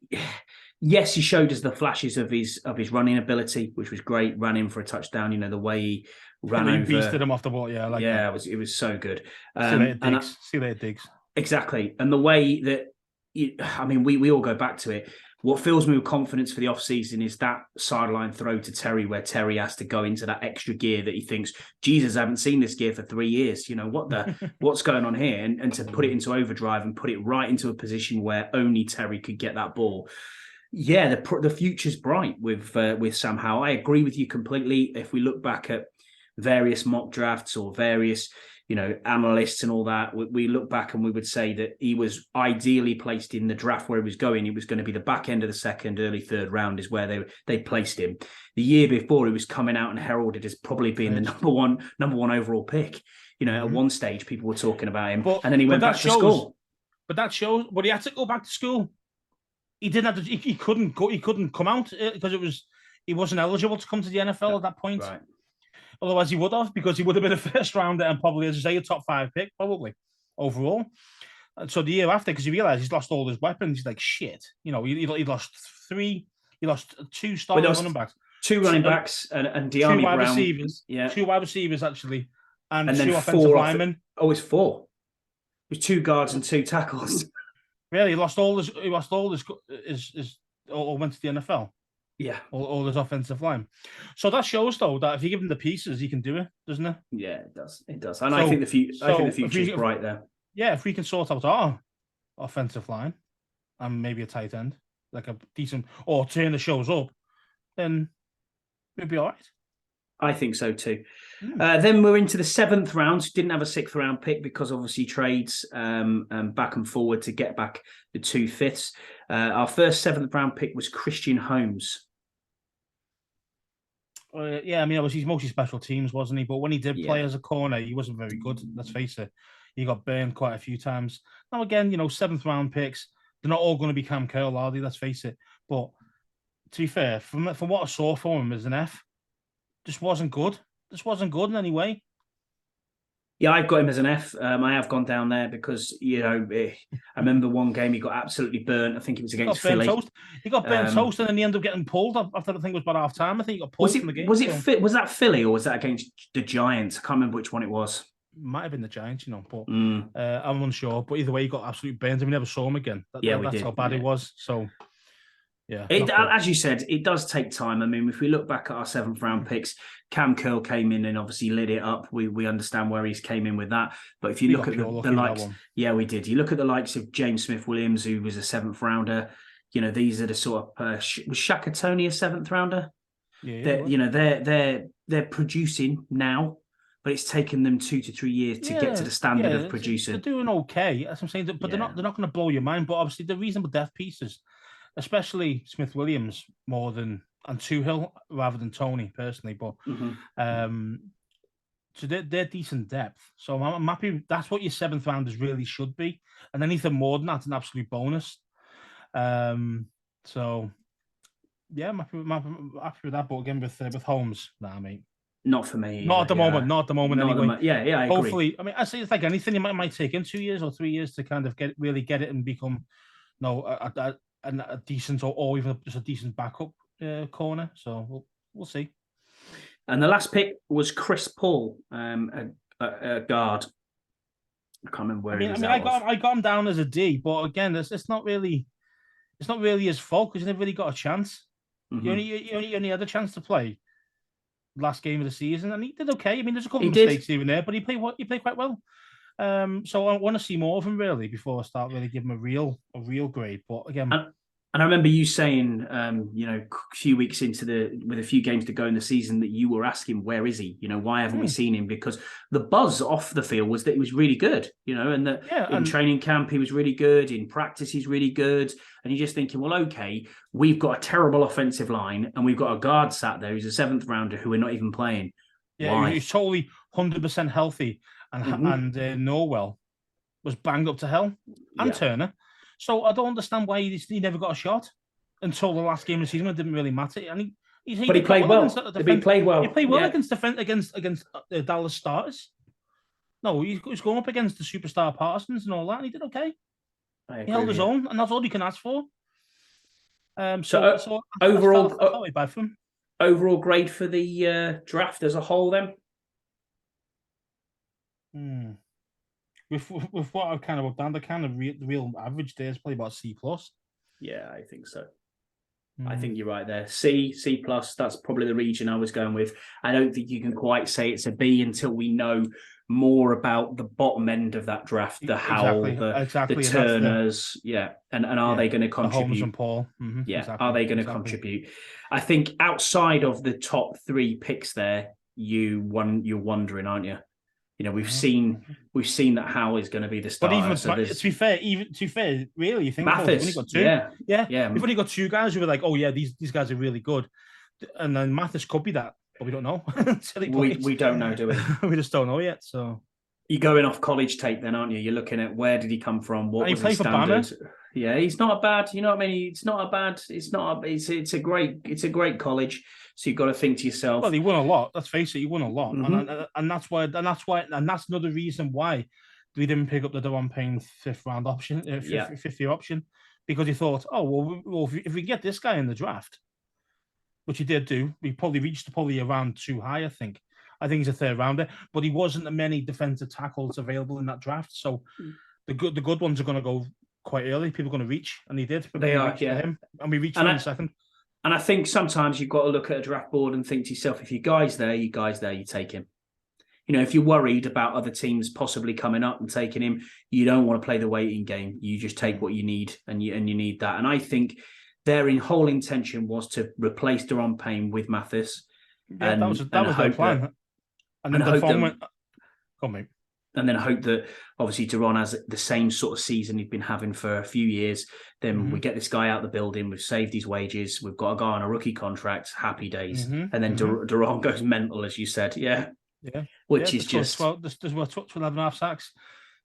yes, he showed us the flashes of his running ability, which was great. Ran in for a touchdown. The way he ran over, beasted him off the ball. Yeah, it was so good. See later, Diggs. Exactly, and the way that we all go back to it. What fills me with confidence for the offseason is that sideline throw to Terry, where Terry has to go into that extra gear that he thinks, Jesus, I haven't seen this gear for 3 years. What's going on here? And to put it into overdrive and put it right into a position where only Terry could get that ball. Yeah, the future's bright with Sam Howell. I agree with you completely. If we look back at various mock drafts or various analysts and all that, we look back and we would say that he was ideally placed in the draft where he was going. It was going to be the back end of the 2nd, early 3rd round is where they placed him. The year before, he was coming out and heralded as probably being the number one overall pick. At one stage, people were talking about him, and then he went back to school. But that shows. But he had to go back to school. He didn't have to. He couldn't go. He couldn't come out because he wasn't eligible to come to the NFL at that point. Right. Otherwise, he would have, because he would have been a 1st rounder and probably, as I say, a top 5 pick, probably, overall. And so the year after, because he realised he's lost all his weapons, he's like, shit. He lost 3, he lost 2 starting running backs. 2 running backs and De'Ami 2 wide Brown. Receivers. Yeah. 2 wide receivers, actually. And then 2 offensive linemen. It's 4. It was 2 guards and 2 tackles. Really? He lost all his or went to the NFL. Yeah, all his offensive line. So that shows, though, that if you give him the pieces, he can do it, doesn't it? Yeah, it does. It does. And I think the future is bright there. Yeah, if we can sort out our offensive line and maybe a tight end, like a decent, or Turner shows up, then we'll be all right. I think so too. Then we're into the 7th round. Didn't have a 6th round pick because obviously trades back and forward to get back the 2 5ths. Our first 7th round pick was Christian Holmes. Yeah, I mean, obviously he's mostly special teams, wasn't he? But when he did play as a corner, he wasn't very good. Let's face it. He got burned quite a few times. Now, again, 7th round picks, they're not all going to be Cam Curl, are they? Let's face it. But to be fair, from what I saw from him as an F, just wasn't good. Just wasn't good in any way. Yeah, I've got him as an F. I have gone down there because, I remember one game he got absolutely burnt. I think it was against Philly. He got burnt toast and then he ended up getting pulled after I think it was about half time. I think he got pulled from the game. Was that Philly or was that against the Giants? I can't remember which one it was. might have been the Giants, but Mm. I'm unsure. But either way, he got absolutely burned, and we never saw him again. That's did. how bad Yeah. it was. So, yeah, As you said, it does take time. I mean, if we look back at our 7th round picks, Cam Curl came in and obviously lit it up. We understand where he's came in with that. But if you look at the likes, we did. You look at the likes of James Smith-Williams, who was a 7th rounder. These are the sort of was Shaka Toney a 7th rounder? They're producing now, but it's taken them 2 to 3 years to get to the standard of producing. They're doing okay, as I'm saying, but they're not going to blow your mind. But obviously, they're reasonable depth pieces, especially Smith Williams more than and Tuhill rather than Tony personally. But so they're decent depth. So I'm happy. That's what your 7th rounders really should be, and anything more than that's an absolute bonus. So yeah, I'm happy with that. But again, with Holmes, nah, mate. Not for me. Not at the moment. Not at the moment. Anyway. I hopefully, agree. I mean, I say it's like anything. It might take in 2 years or 3 years to kind of get it and become, a decent or even just a decent backup corner. So we'll see. And the last pick was Chris Paul, a guard. I can't remember where. I got him down as a D, but again, it's not really his fault because he never really got a chance. Mm-hmm. He only had a chance to play last game of the season, and he did okay. I mean, there's a couple of mistakes here and there, but he played quite well. So I want to see more of him really before I start really giving him a real grade. But again, and I remember you saying, a few weeks with a few games to go in the season, that you were asking, where is he? Why haven't we seen him? Because the buzz off the field was that he was really good, and that in training camp he was really good, in practice he's really good, and you're just thinking, well, okay, we've got a terrible offensive line, and we've got a guard sat there who's a 7th rounder who we're not even playing. Yeah, why? He's totally 100% healthy, and Norwell was banged up to hell, and Turner. So I don't understand why he never got a shot until the last game of the season. It didn't really matter. And he played well. He played well. He played well against Dallas starters. No, he was going up against the superstar Parsons and all that, and he did okay. He held his own, and that's all you can ask for. So overall, bad for him. Overall grade for the draft as a whole, then. With what I've kind of looked down, the real average there is probably about C+. Yeah, I think so. I think you're right there. C+, that's probably the region I was going with. I don't think you can quite say it's a B until we know more about the bottom end of that draft, the Howell, the Turners, and are they going to contribute? The Holmes and Paul. Are they going to contribute? I think outside of the top 3 picks there, you're wondering, aren't you? We've seen that Howell is going to be the starter. But even to be fair, really, you think Mathis, we've only got 2. Yeah. We've only got 2 guys who are like, oh yeah, these guys are really good, and then Mathis could be that, but we don't know. we don't know, do we? We just don't know yet. So you're going off college tape, then, aren't you? You're looking at where did he come from? What was his standard? Yeah, he's not a bad. You know what I mean? It's not a bad. It's not. It's a great college. So you've got to think to yourself. Well, he won a lot. Let's face it, he won a lot, and that's another reason why we didn't pick up the Deron Payne 5th round option, 5th year option, because he thought, oh well, if we get this guy in the draft, which he did do, we probably reached a round too high. I think he's a 3rd rounder, but he wasn't many defensive tackles available in that draft. So the good ones are going to go quite early. People are going to reach, and he did. They are, him, and we reached him in a second. And I think sometimes you've got to look at a draft board and think to yourself, if your guy's there, you take him. If you're worried about other teams possibly coming up and taking him, you don't want to play the waiting game. You just take what you need, and you need that. And I think their whole intention was to replace Deron Payne with Mathis. Yeah, that was their plan. And then the phone went, "Come on, mate." And then hope that obviously Deron has the same sort of season he'd been having for a few years. Then we get this guy out the building. We've saved his wages. We've got a guy on a rookie contract. Happy days. And then Deron goes mental, as you said. Yeah. Which is just 12 11.5 sacks.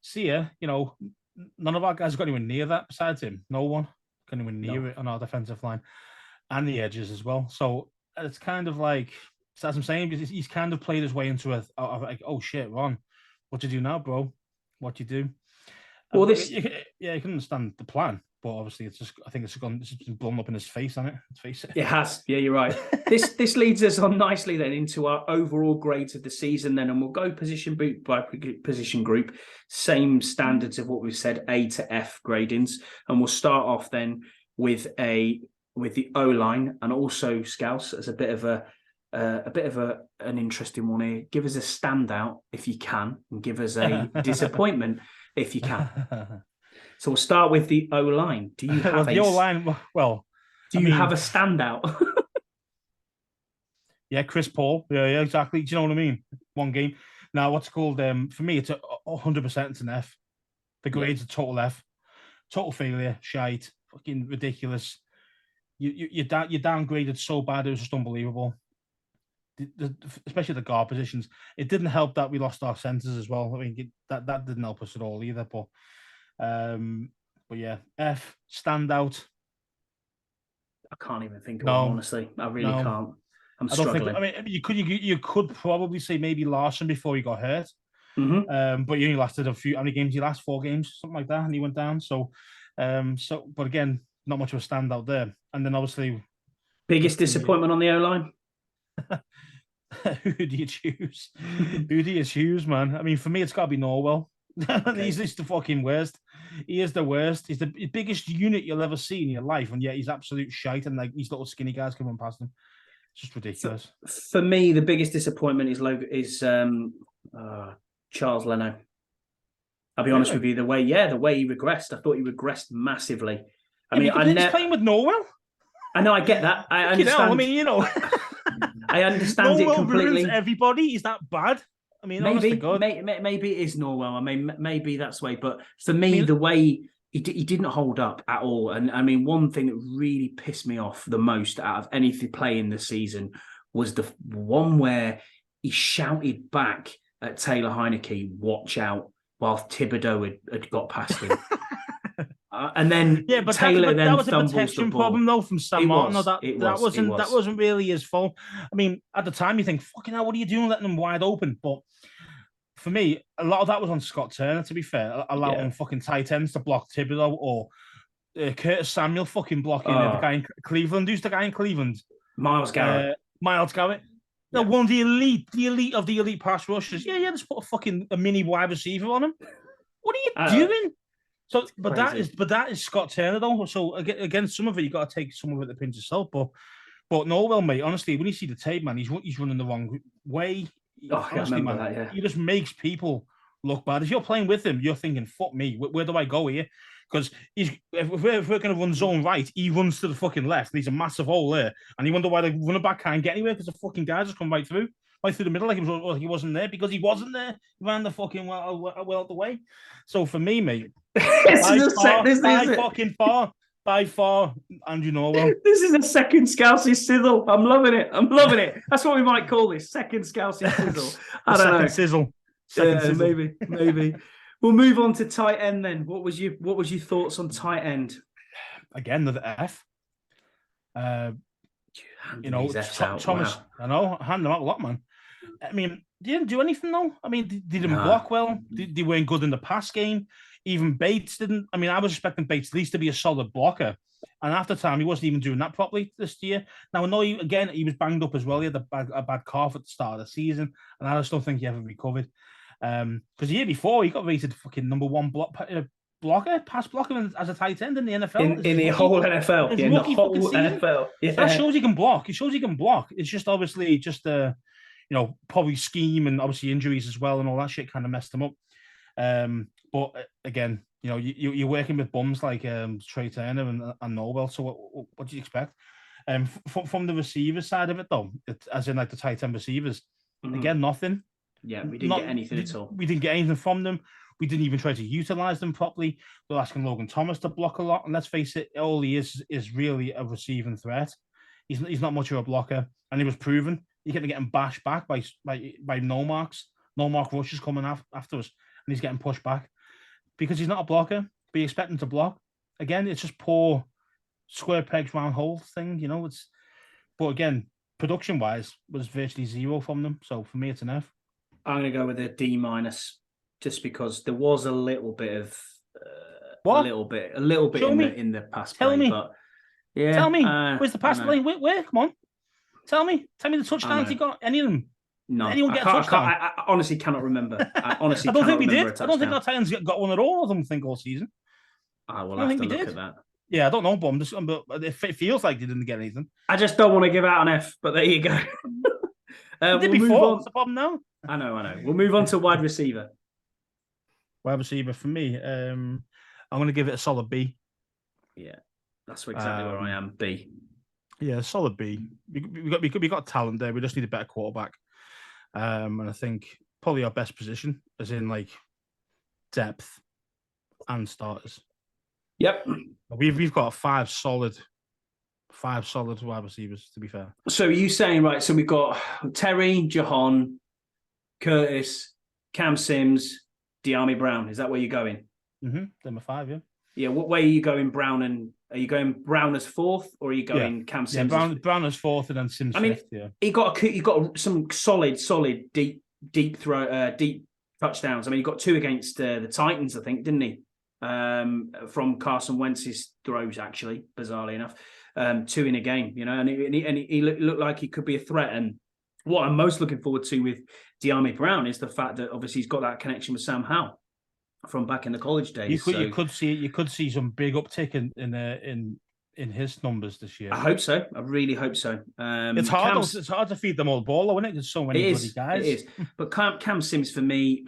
See ya. None of our guys got anywhere near that besides him. No one got anywhere near it on our defensive line and the edges as well. So it's kind of like, as I'm saying, he's kind of played his way into like, oh shit, Ron. What do you do now, bro? What do you do? Well, you can understand the plan. but obviously I think it's been blown up in his face, hasn't it? Let's face it. It has. Yeah, you're right. This leads us on nicely then into our overall grades of the season then, and we'll go position by position group, same standards of what we've said, A to F gradings, and we'll start off then with the O-line, and also Scouse as a bit of an interesting one here. Give us a standout if you can, and give us a disappointment if you can. So we'll start with the O-line. Do you have the O-line? Well, do you have a standout? Yeah, Chris Paul. Yeah, exactly. Do you know what I mean? One game. Now, what's it called? For me, it's 100%. It's an F. The grade's a total F. Total failure. Shite. Fucking ridiculous. You downgraded so bad, it was just unbelievable. Especially the guard positions. It didn't help that we lost our centers as well. I mean, that didn't help us at all either. But yeah, F, standout. I can't even think of one, honestly. I really can't. I'm struggling. I mean, you could probably say maybe Larson before he got hurt. Mm-hmm. But he only lasted how many games? He last 4 games, something like that, and he went down. But again, not much of a standout there. And then obviously, biggest disappointment on the O-line. Who do you choose? Who do you choose, man? I mean, for me, it's got to be Norwell. Okay. He's the fucking worst. He is the worst. He's the biggest unit you'll ever see in your life, and yet he's absolute shite. And like these little skinny guys coming past him, it's just ridiculous. For me, the biggest disappointment is Charles Leno. I'll be honest with you. The way he regressed, I thought he regressed massively. He's playing with Norwell. I know, I get that. I understand. I mean, I understand it completely. Ruins everybody. Is that bad? I mean, maybe it is Norwell. I mean, maybe that's the way. But for me, the way he didn't hold up at all. And I mean, one thing that really pissed me off the most out of anything play in the season was the one where he shouted back at Taylor Heineke, "Watch out!" while Thibodeau had got past him. And then Taylor that was a protection problem though from Sam Martin. That wasn't really his fault. I mean, at the time you think, "Fucking hell, what are you doing, letting them wide open?" But for me, a lot of that was on Scott Turner. To be fair, allowing fucking tight ends to block Thibodeau, or Curtis Samuel fucking blocking the guy in Cleveland. Who's the guy in Cleveland? Miles Garrett. No, one of the elite of the elite pass rushers. Yeah, just put a mini wide receiver on him. What are you doing? So, but that is Scott Turner though. So again, some of it you got to take some of it to pinch yourself. But Norwell, mate, honestly, when you see the tape, man, he's running the wrong way. Honestly, man, that, yeah. He just makes people look bad. If you're playing with him, you're thinking, "Fuck me, where do I go here?" Because if we're going to run zone right, he runs to the fucking left. There's a massive hole there, and you wonder why the running back can't get anywhere because the fucking guy just come right through the middle like he wasn't there, because he wasn't there. He ran the fucking well out the way. So for me, mate, by far, Andrew Norwell. This is a second Scousey sizzle. I'm loving it. That's what we might call this, second Scousey sizzle. I don't know. Sizzle. Maybe. We'll move on to tight end then. What was your thoughts on tight end? Again, the F. Thomas. Wow. I know, hand them out a lot, man. I mean, they didn't do anything though. I mean, they didn't block well. They weren't good in the pass game. Even Bates didn't. I mean, I was expecting Bates at least to be a solid blocker, and after time, he wasn't even doing that properly this year. Now, I know he was banged up as well. He had a bad calf at the start of the season, and I just don't think he ever recovered. Because the year before, he got rated fucking number 1 pass blocker as a tight end in the NFL. In the whole NFL. Yeah, in the whole NFL. Yeah. That shows he can block. It shows he can block. It's just obviously probably scheme and obviously injuries as well and all that shit kind of messed him up. But again, you're working with bums like Trey Turner and Norwell. So what do you expect? From the receiver side of it, though, as in like the tight end receivers, again, nothing. Yeah, we didn't get anything at all. We didn't get anything from them. We didn't even try to utilize them properly. We're asking Logan Thomas to block a lot. And let's face it, all he is really a receiving threat. He's not much of a blocker. And he was proven. He kept getting bashed back by no marks. No mark rushes coming after us. And he's getting pushed back. Because he's not a blocker, but you expect him to block. Again, it's just poor square pegs, round hole thing, But again, production-wise, was virtually 0 from them. So for me, it's an F. I'm going to go with a D-, just because there was a little bit of What? a little bit Show in me. the pass Tell play, me. but yeah, Tell me. Where's the pass I know. play? Where? Come on. Tell me the touchdowns he got. Any of them? No, Anyone get a touchdown? I honestly cannot remember. I honestly I don't cannot think we remember did. a I don't think touchdown. our Titans got one at all. I don't think all season. I will I don't have think to we look did. at that. Yeah, I don't know, but it feels like they didn't get anything. I just don't want to give out an F, but there you go. They did we'll move before. on. What's the problem now? I know. We'll move on to wide receiver. Wide receiver for me, I'm going to give it a solid B. Yeah, that's exactly where I am. B. Yeah, solid B. We got talent there. We just need a better quarterback. And I think probably our best position, as in like depth and starters. Yep. We've got five solid wide receivers, to be fair. So are you saying, right, so we've got Terry, Jahan, Curtis, Cam Sims, Bieniemy Brown. Is that where you're going? Mm-hmm. Them are five, yeah. Yeah, what way are you going, Brown? And are you going Brown as fourth, or are you going Cam Sims? Yeah, Brown as fourth, and then Sims fifth. Yeah, he got some solid, deep touchdowns. I mean, he got two against the Titans, I think, didn't he? From Carson Wentz's throws, actually, bizarrely enough, two in a game. You know, and he looked like he could be a threat. And what I'm most looking forward to with Bieniemy Brown is the fact that obviously he's got that connection with Sam Howell from back in the college days. You could see some big uptick in his numbers this year. I hope so. I really hope so. It's hard. It's hard to feed them all the ball, isn't it? There's so many bloody guys. It is. But Cam Sims for me,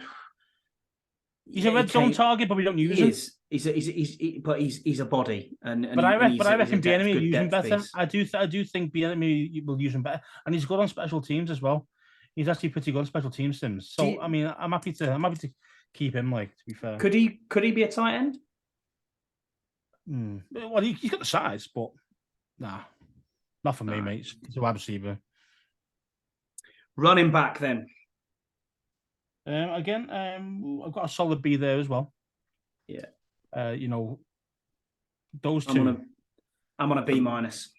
he's a red zone target, but we don't use him. He's a body, but I reckon Bieniemy will use him better. Piece. I do think Bieniemy will use him better, and he's good on special teams as well. He's actually pretty good on special teams, Sims. So I mean, I'm happy to keep him. Like, to be fair, could he be a tight end? Well, he's got the size, but nah, not for me, mate. He's a wide receiver. Running back then. Again, I've got a solid B there as well. Yeah. Those two. I'm on a B minus.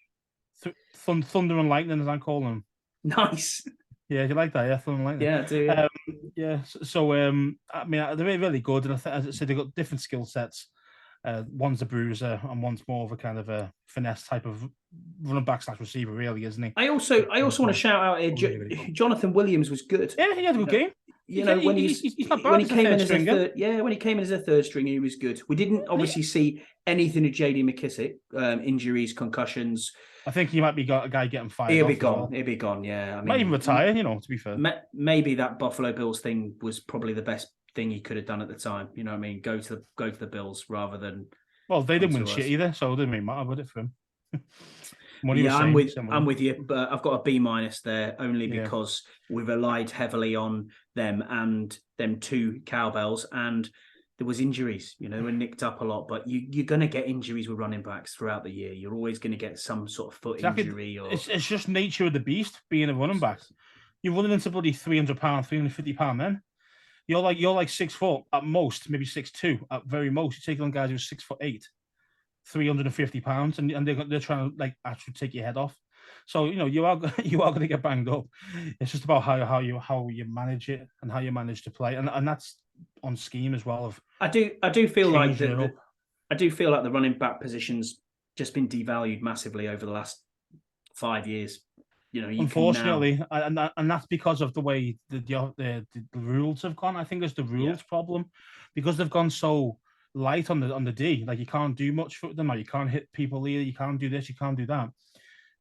Thunder and lightning, as I call them. Nice. Yeah, you like that? Yeah, Thunder and lightning. Yeah, I do. Yeah. So, I mean, they're really good, and as I said, they've got different skill sets. One's a bruiser, and one's more of a kind of a finesse type of running back / receiver, really, isn't he? I also want to shout out here, Jonathan Williams was good. Yeah, he had a good game. He's not bad. When he came in as a third string, he was good. We didn't obviously see anything of J.D. McKissick, injuries, concussions. I think he might be a guy getting fired. He'll be gone. Well. He'll be gone. Yeah, I mean, might even retire. To be fair, maybe that Buffalo Bills thing was probably the best thing he could have done at the time. You know what I mean? Go to the Bills rather than. Well, they didn't win shit either, so it didn't really matter, would it, for him? I'm with you, but I've got a B minus there only because we've relied heavily on them and them two cowbells, and there was injuries. They were nicked up a lot, but you're going to get injuries with running backs throughout the year. You're always going to get some sort of foot injury. Or it's just nature of the beast being a running back. You're running into bloody 300 pound, 350 pound men. You're like 6 foot at most, maybe 6'2" at very most. You're taking on guys who are 6'8", 350 pounds, and they're trying to like actually take your head off. So you are going to get banged up. It's just about how you manage it and how you manage to play, and that's on scheme as well. I do feel like the running back position's just been devalued massively over the last 5 years. Unfortunately, and that's because of the way the rules have gone. I think it's the rules problem, because they've gone so light on the D. Like, you can't do much for them, or you can't hit people either. You can't do this, you can't do that.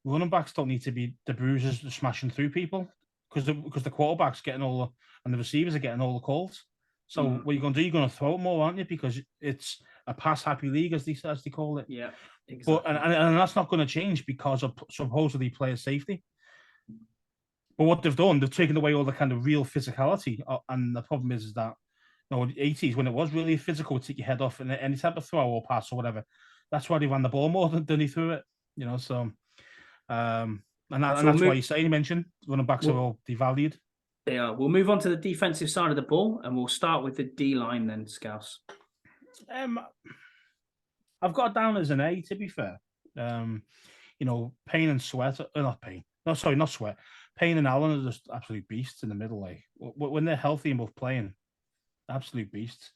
Running backs don't need to be the bruisers smashing through people, because the quarterback's getting and the receivers are getting all the calls. So what you're going to do, you're going to throw it more, aren't you? Because it's a pass happy league, as they call it. Yeah, exactly. But and that's not going to change because of supposedly player safety. But what they've done, they've taken away all the kind of real physicality. And the problem is that, in the 80s, when it was really physical, take your head off and any type of throw or pass or whatever, that's why they ran the ball more than he threw it. So, and that's why you mentioned running backs are all devalued. They are. We'll move on to the defensive side of the ball, and we'll start with the D line then, Scouse. I've got it down as an A, to be fair. Payne and Sweat, not Payne. No, sorry, not Sweat. Payne and Allen are just absolute beasts in the middle. Like, when they're healthy and both playing, absolute beasts.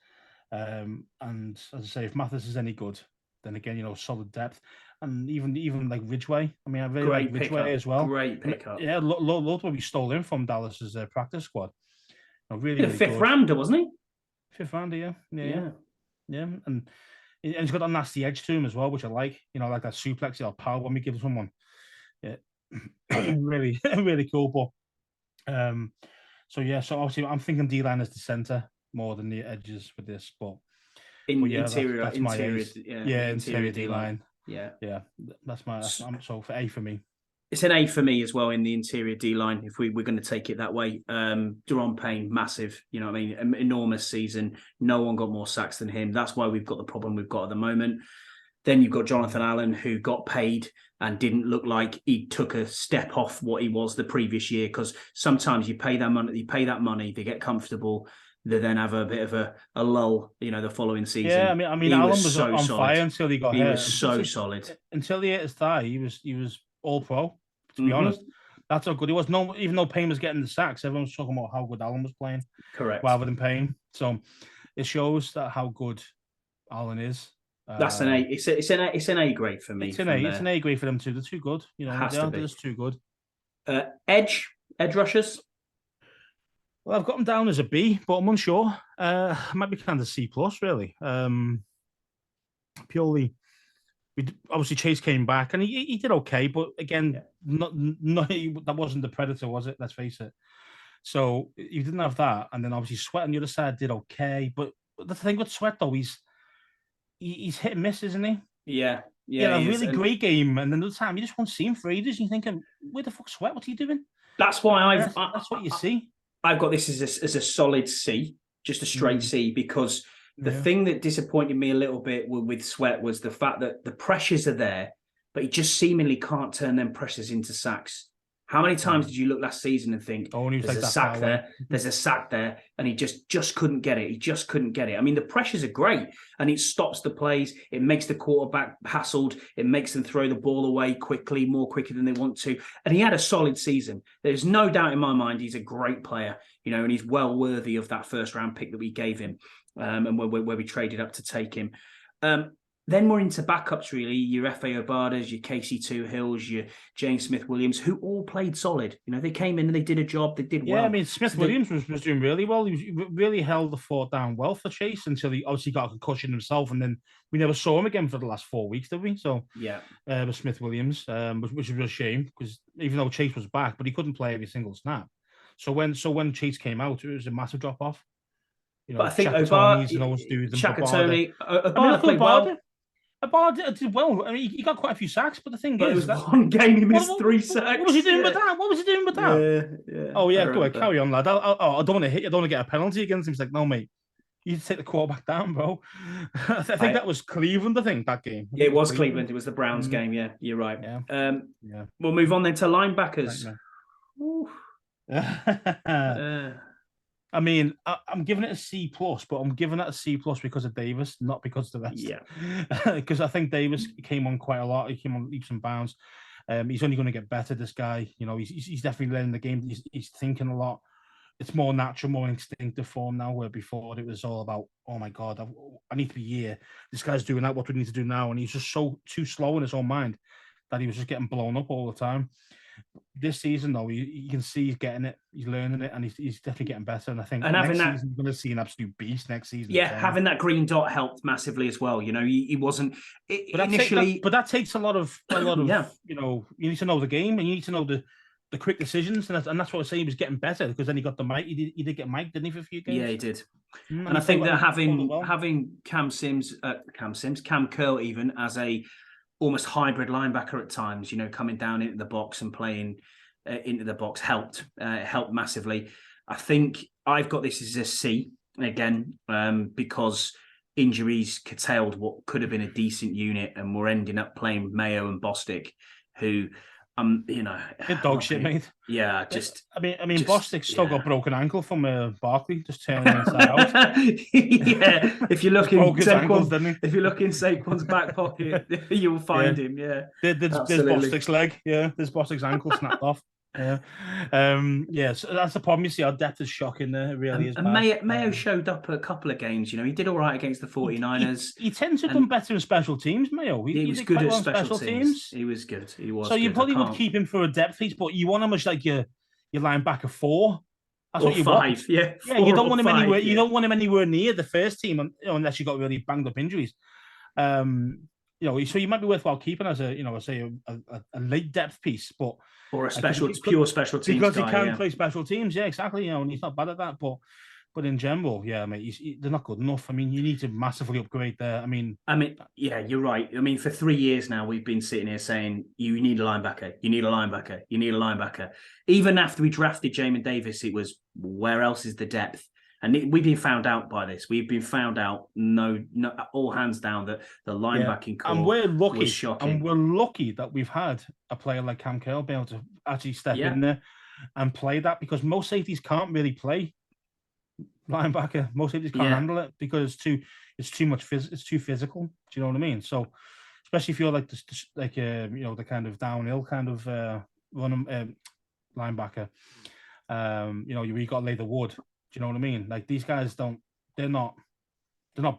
And as I say, if Mathis is any good, then again, solid depth. And even like Ridgeway. I mean, I really like Ridgeway as well. Great pickup. Yeah, loved what we stole him from Dallas's practice squad. Really, a really fifth good. rounder, wasn't he? Fifth rounder, yeah. And he's got a nasty edge to him as well, which I like. Like that suplex, power when we give someone. Yeah, really, really cool. But so obviously I'm thinking D-line as the center more than the edges with this, but Interior D-line. Yeah. That's my so for A for me. It's an A for me as well in the interior D-line, if we're going to take it that way. Deron Payne, massive, enormous season. No one got more sacks than him. That's why we've got the problem we've got at the moment. Then you've got Jonathan Allen, who got paid and didn't look like he took a step off what he was the previous year, because sometimes you pay that money, they get comfortable, they then have a bit of a lull, the following season. Yeah, I mean, Allen was so on fire until he got hurt. He was so solid. Until he hit his thigh, he was all pro, to be honest. That's how good he was. No, even though Payne was getting the sacks, everyone was talking about how good Allen was playing. Correct. Rather than Payne. So it shows that how good Allen is. That's an A. It's an A grade for me. It's an A grade for them too. They're too good. They're just too good. Edge rushers. Well, I've got them down as a B, but I'm unsure. Might be kind of C plus, really. Purely, obviously Chase came back and he did okay, but again, that wasn't the Predator, was it? Let's face it. So you didn't have that, and then obviously Sweat on the other side did okay, but the thing with Sweat though, he's hit and miss, isn't he? Yeah. A really great game, and then the time you just won't see him for ages. You're thinking, where the fuck Sweat? What's he doing? That's why that's what you see. I've got this as a solid C, just a straight C, because the thing that disappointed me a little bit with Sweat was the fact that the pressures are there, but he just seemingly can't turn them pressures into sacks. How many times did you look last season and think, there's a sack there, there's a sack there, and he just couldn't get it. He just couldn't get it. I mean, the pressures are great, and it stops the plays. It makes the quarterback hassled. It makes them throw the ball away more quicker than they want to. And he had a solid season. There's no doubt in my mind he's a great player, and he's well worthy of that first-round pick that we gave him, and where we traded up to take him. Then we're into backups, really. Your F.A. Obadas, your Casey Two Hills, your James Smith-Williams, who all played solid. They came in and they did a job. They did well. Yeah, I mean, Smith-Williams was doing really well. He really held the fort down well for Chase until he obviously got a concussion himself, and then we never saw him again for the last 4 weeks, did we? So yeah, with Smith-Williams, which was a shame, because even though Chase was back, but he couldn't play every single snap. So when Chase came out, it was a massive drop-off. But I think Obada, Chakatoni, Obada played well. Obada did well. I mean, he got quite a few sacks, but the thing is, it was one game he missed 3 sacks. What was he doing with that? Yeah. Oh yeah, go ahead, carry on, lad. I don't want to hit you. I don't want to get a penalty against him. He's like, no, mate, you need to take the quarterback down, bro. I think that was Cleveland. I think that game. Yeah, it was Cleveland. It was the Browns game. Yeah, you're right. Yeah. We'll move on then to linebackers. I mean, I'm giving it a C plus, but I'm giving it a C plus because of Davis, not because of the rest. Yeah, because I think Davis came on quite a lot. He came on leaps and bounds. He's only going to get better. This guy, he's definitely learning the game. He's thinking a lot. It's more natural, more instinctive for him now. Where before it was all about, oh my god, I need to be here. This guy's doing that. What do we need to do now? And he's just too slow in his own mind that he was just getting blown up all the time. This season, though, you can see he's getting it, he's learning it, and he's definitely getting better. And I think next season we're going to see an absolute beast next season. Yeah, having that green dot helped massively as well. He wasn't initially, but that takes a lot of yeah. You need to know the game, and you need to know the quick decisions, and that's what I was saying. He was getting better because then he got the mic. He did get mic, didn't he, for a few games? Yeah, he did. And I think that having Cam Curl even as a almost hybrid linebacker at times, coming down into the box and playing into the box helped massively. I think I've got this as a C again, because injuries curtailed what could have been a decent unit, and we're ending up playing Mayo and Bostic, who dog shit, mate. Yeah, just. I mean, Bostic's still got broken ankle from Barkley, just turning inside out. Yeah, if you look in Saquon's back pocket, you'll find him. Yeah, there's Bostic's leg. Yeah, there's Bostic's ankle snapped off. So that's the problem. You see, our depth is shocking there. It really is And bad. Mayo showed up a couple of games. He did all right against the He, 49ers. he tends to have done And better in special teams, Mayo. he He was did good quite at well in special special teams. teams. He was good. He was So you good. probably would keep him for a depth piece, but you want him as like your linebacker 4. That's or what you 5. want. Yeah, Yeah, you don't want him 5, anywhere. yeah. You don't want him anywhere near the first team, unless you got really banged up injuries. So you might be worthwhile keeping as a late depth piece, but or a like, pure special teams because guy. he can Yeah. play special teams. Yeah, exactly. And he's not bad at that, but in general, yeah, mate, they're not good enough. I mean, you need to massively upgrade there. I mean, yeah, you're right. I mean, for 3 years now, we've been sitting here saying, you need a linebacker, you need a linebacker, you need a linebacker. Even after we drafted Jamin Davis, it was, where else is the depth? And we've been found out by this. We've been found out, no, all hands down, that the linebacking core and we're lucky, was shocking. And we're lucky that we've had a player like Cam Curl be able to actually step in there and play that, because most safeties can't really play linebacker. Most safeties can't handle it because it's too much. It's too physical. Do you know what I mean? So, especially if you're like the kind of downhill kind of run linebacker. You got to lay the wood. Do you know what I mean? Like, these guys they're not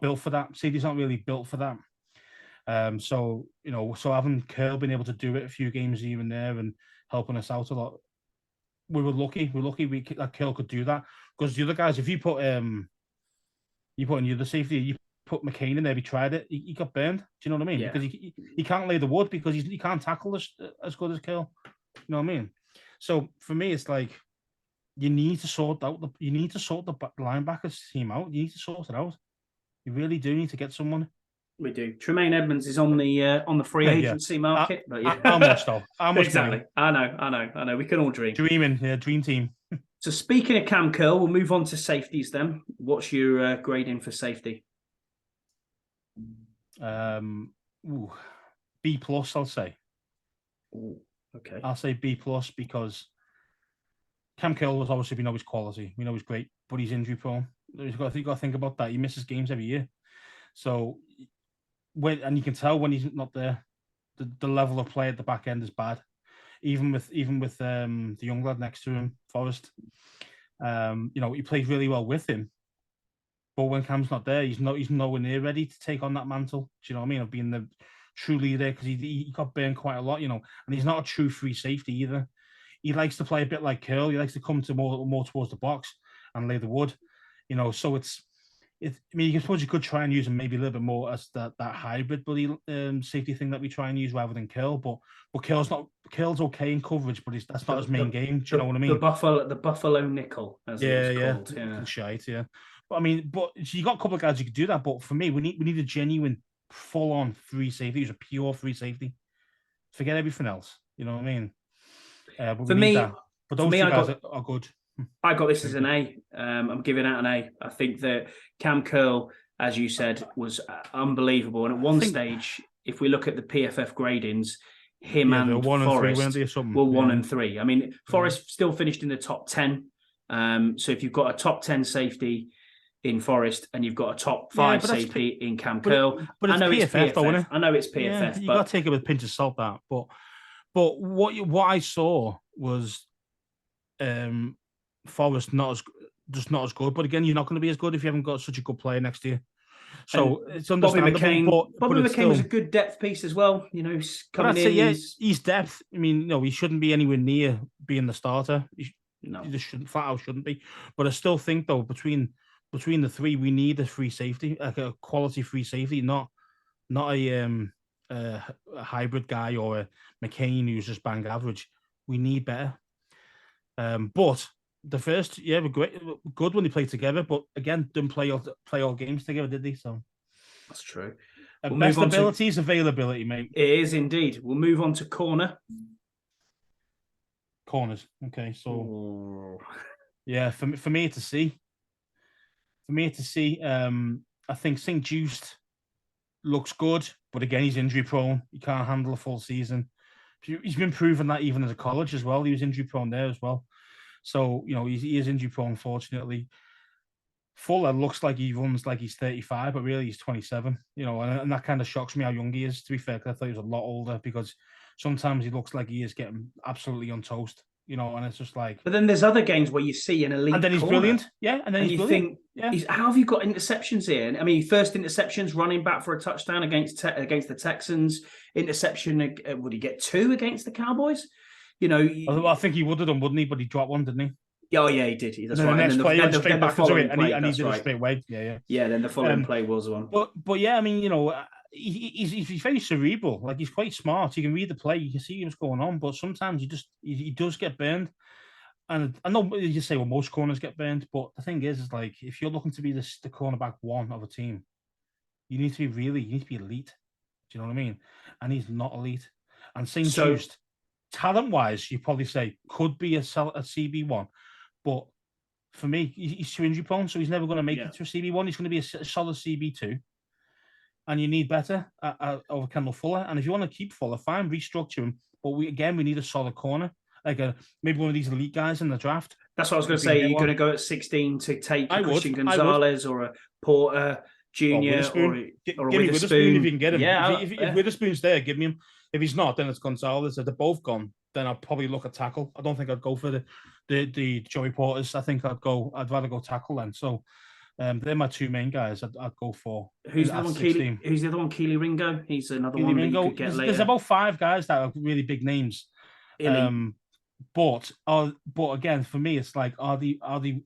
built for that. Safety's not really built for that. So having Curl been able to do it a few games here and there and helping us out a lot, we were lucky. That Curl could do that, because the other guys, if you put in the other safety, you put McCain in there, he tried it, he got burned. Do you know what I mean? Yeah. Because he can't lay the wood, because he can't tackle as good as Curl. You know what I mean? So for me, it's like, you need to sort the linebackers team out. You need to sort it out. You really do need to get someone. We do. Tremaine Edmonds is on the free agency market. But yeah. How much though? How much exactly? Money? I know. We can all dream. Dreaming, yeah, dream team. So speaking of Cam Curl, we'll move on to safeties then. What's your grading for safety? B plus, I'll say. Ooh, okay. I'll say B plus, because Cam Curl was obviously, we know his quality, we know he's great, but he's injury prone. You've got to think about that. He misses games every year. So and you can tell when he's not there, the level of play at the back end is bad. Even with the young lad next to him, Forrest, he plays really well with him. But when Cam's not there, he's nowhere near ready to take on that mantle. Do you know what I mean? Of being the true leader, because he got burned quite a lot, and he's not a true free safety either. He likes to play a bit like Curl. He likes to come to more towards the box and lay the wood. So I mean, you could try and use him maybe a little bit more as that hybrid buddy safety thing that we try and use rather than Curl. But Curl's okay in coverage, but that's not his main game. Do you know what I mean? The Buffalo nickel, as it was called. Yeah. Shite, yeah. But I mean, so you got a couple of guys who could do that. But for me, we need a genuine, full-on free safety. Who's a pure free safety. Forget everything else. You know what I mean? But those two guys are good. I got this as an A. I'm giving out an A. I think that Cam Curl, as you said, was unbelievable. And at one stage, if we look at the PFF gradings, him and Forrest were 1 and 3. I mean, Forrest still finished in the top 10. So if you've got a top 10 safety in Forrest and you've got a top 5 safety in Cam Curl, but I know it's PFF, though, isn't it? I know it's PFF. You got to take it with a pinch of salt, that. But what I saw was Forrest not as good. But again, you're not going to be as good if you haven't got such a good player next to you. So it's understandable. Bobby McCain was a good depth piece as well. He's coming in. He's depth. I mean, no, he shouldn't be anywhere near being the starter. He just flat out shouldn't be. But I still think, though, between the three, we need a free safety, like a quality free safety, not a hybrid guy or a McCain who's just bang average. We need better. But the first, were great, good when they played together. But again, didn't play all games together, did they? So that's true. Best ability is availability, mate. It is indeed. We'll move on to corners. Okay, so yeah, for me to see. I think St. Just looks good, but again, he's injury prone. He can't handle a full season. He's been proving that even as a college as well. He was injury prone there as well. So, he is injury prone, unfortunately. Fuller looks like he runs like he's 35, but really he's 27. And that kind of shocks me how young he is, to be fair, because I thought he was a lot older, because sometimes he looks like he is getting absolutely on toast. and it's just like. But then there's other games where you see an elite, and then he's corner, brilliant, yeah, and then and he's you brilliant, think, yeah. how have you got interceptions here? I mean, first interceptions, running back for a touchdown against the Texans. Interception, would he get 2 against the Cowboys? I think he would have done, wouldn't he? But he dropped one, didn't he? Oh yeah, he did. That's and then right. the next play, he went straight back into it, and he That's did right. it straight away. Yeah. Yeah, then the following play was one. But yeah, I mean, he's very cerebral. Like, he's quite smart. He can read the play. You can see what's going on. But sometimes he does get burned. And I know you say, well, most corners get burned. But the thing is like, if you're looking to be the cornerback one of a team, you need to be elite. Do you know what I mean? And he's not elite. And St. Just talent-wise, you probably say could be a CB1. But for me, he's too injury prone, so he's never going to make it to a CB1. He's going to be a solid CB2. And you need better over Kendall Fuller. And if you want to keep Fuller, fine, restructure him. But we need a solid corner, like maybe one of these elite guys in the draft. That's what I was going to say. You're going to go at 16 to take a Christian Gonzalez or a Porter Jr. or a Witherspoon if you can get him. Yeah, if Witherspoon's there, give me him. If he's not, then it's Gonzalez. If they're both gone, then I'd probably look at tackle. I don't think I'd go for the Joey Porters. I think I'd rather go tackle then. So they're my 2 main guys. I'd go for. Who's the other one? Keely Ringo. He's another one that you could get later. There's about 5 guys that are really big names. But again, for me, it's like, are the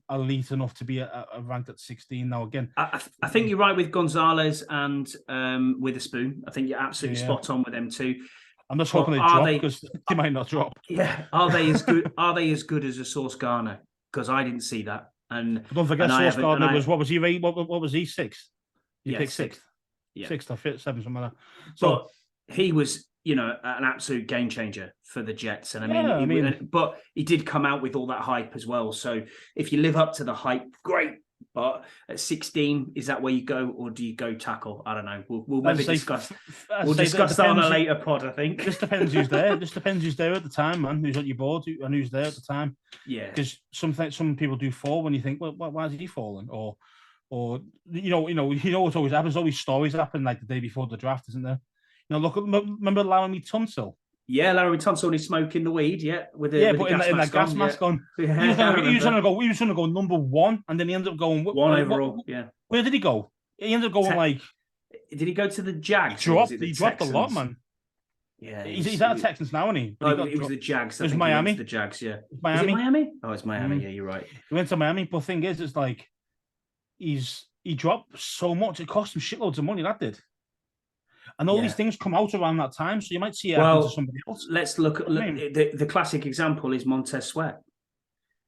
elite enough to be ranked at 16 now? Again, I think you're right with Gonzalez and Witherspoon. I think you're absolutely spot on with them too. I'm just hoping they drop, because they might not drop. Yeah, are they as good? Are they as good as a Sauce Gardner? Because I didn't see that. And don't forget, Sauce Gardner was, what was he? What was he? 6th. You picked 6th. Yeah, 6th or 5th, 7th, something like that. So he was, an absolute game changer for the Jets. And but he did come out with all that hype as well. So if you live up to the hype, great. But at 16, is that where you go, or do you go tackle? I don't know. We'll maybe discuss. We'll discuss that on a later pod, I think. This depends who's there. This depends who's there at the time, man. Who's at your board and who's there at the time. Yeah. Because some people do fall when you think, well, why is he falling? Or what's always happens. Always stories happen like the day before the draft, isn't there? Remember Laramie Tunsil? Yeah, Laramie Tunsil, and he's smoking the weed. Yeah, with the but in that gas mask on. Yeah. He was going to go number 1, and then he ended up going 1 overall. Yeah. Where did he go? He ended up going Did he go to the Jags? He dropped a lot, man. Yeah, he's out of Texans now, isn't he? It was the Jags. It was Miami. The Jags, yeah. Miami. Is it Miami? Oh, it's Miami. Yeah, you're right. He went to Miami, but the thing is, it's like he dropped so much. It cost him shitloads of money. That did. And all these things come out around that time, so you might see it happen to somebody else. Let's look at the classic example is Montez Sweat.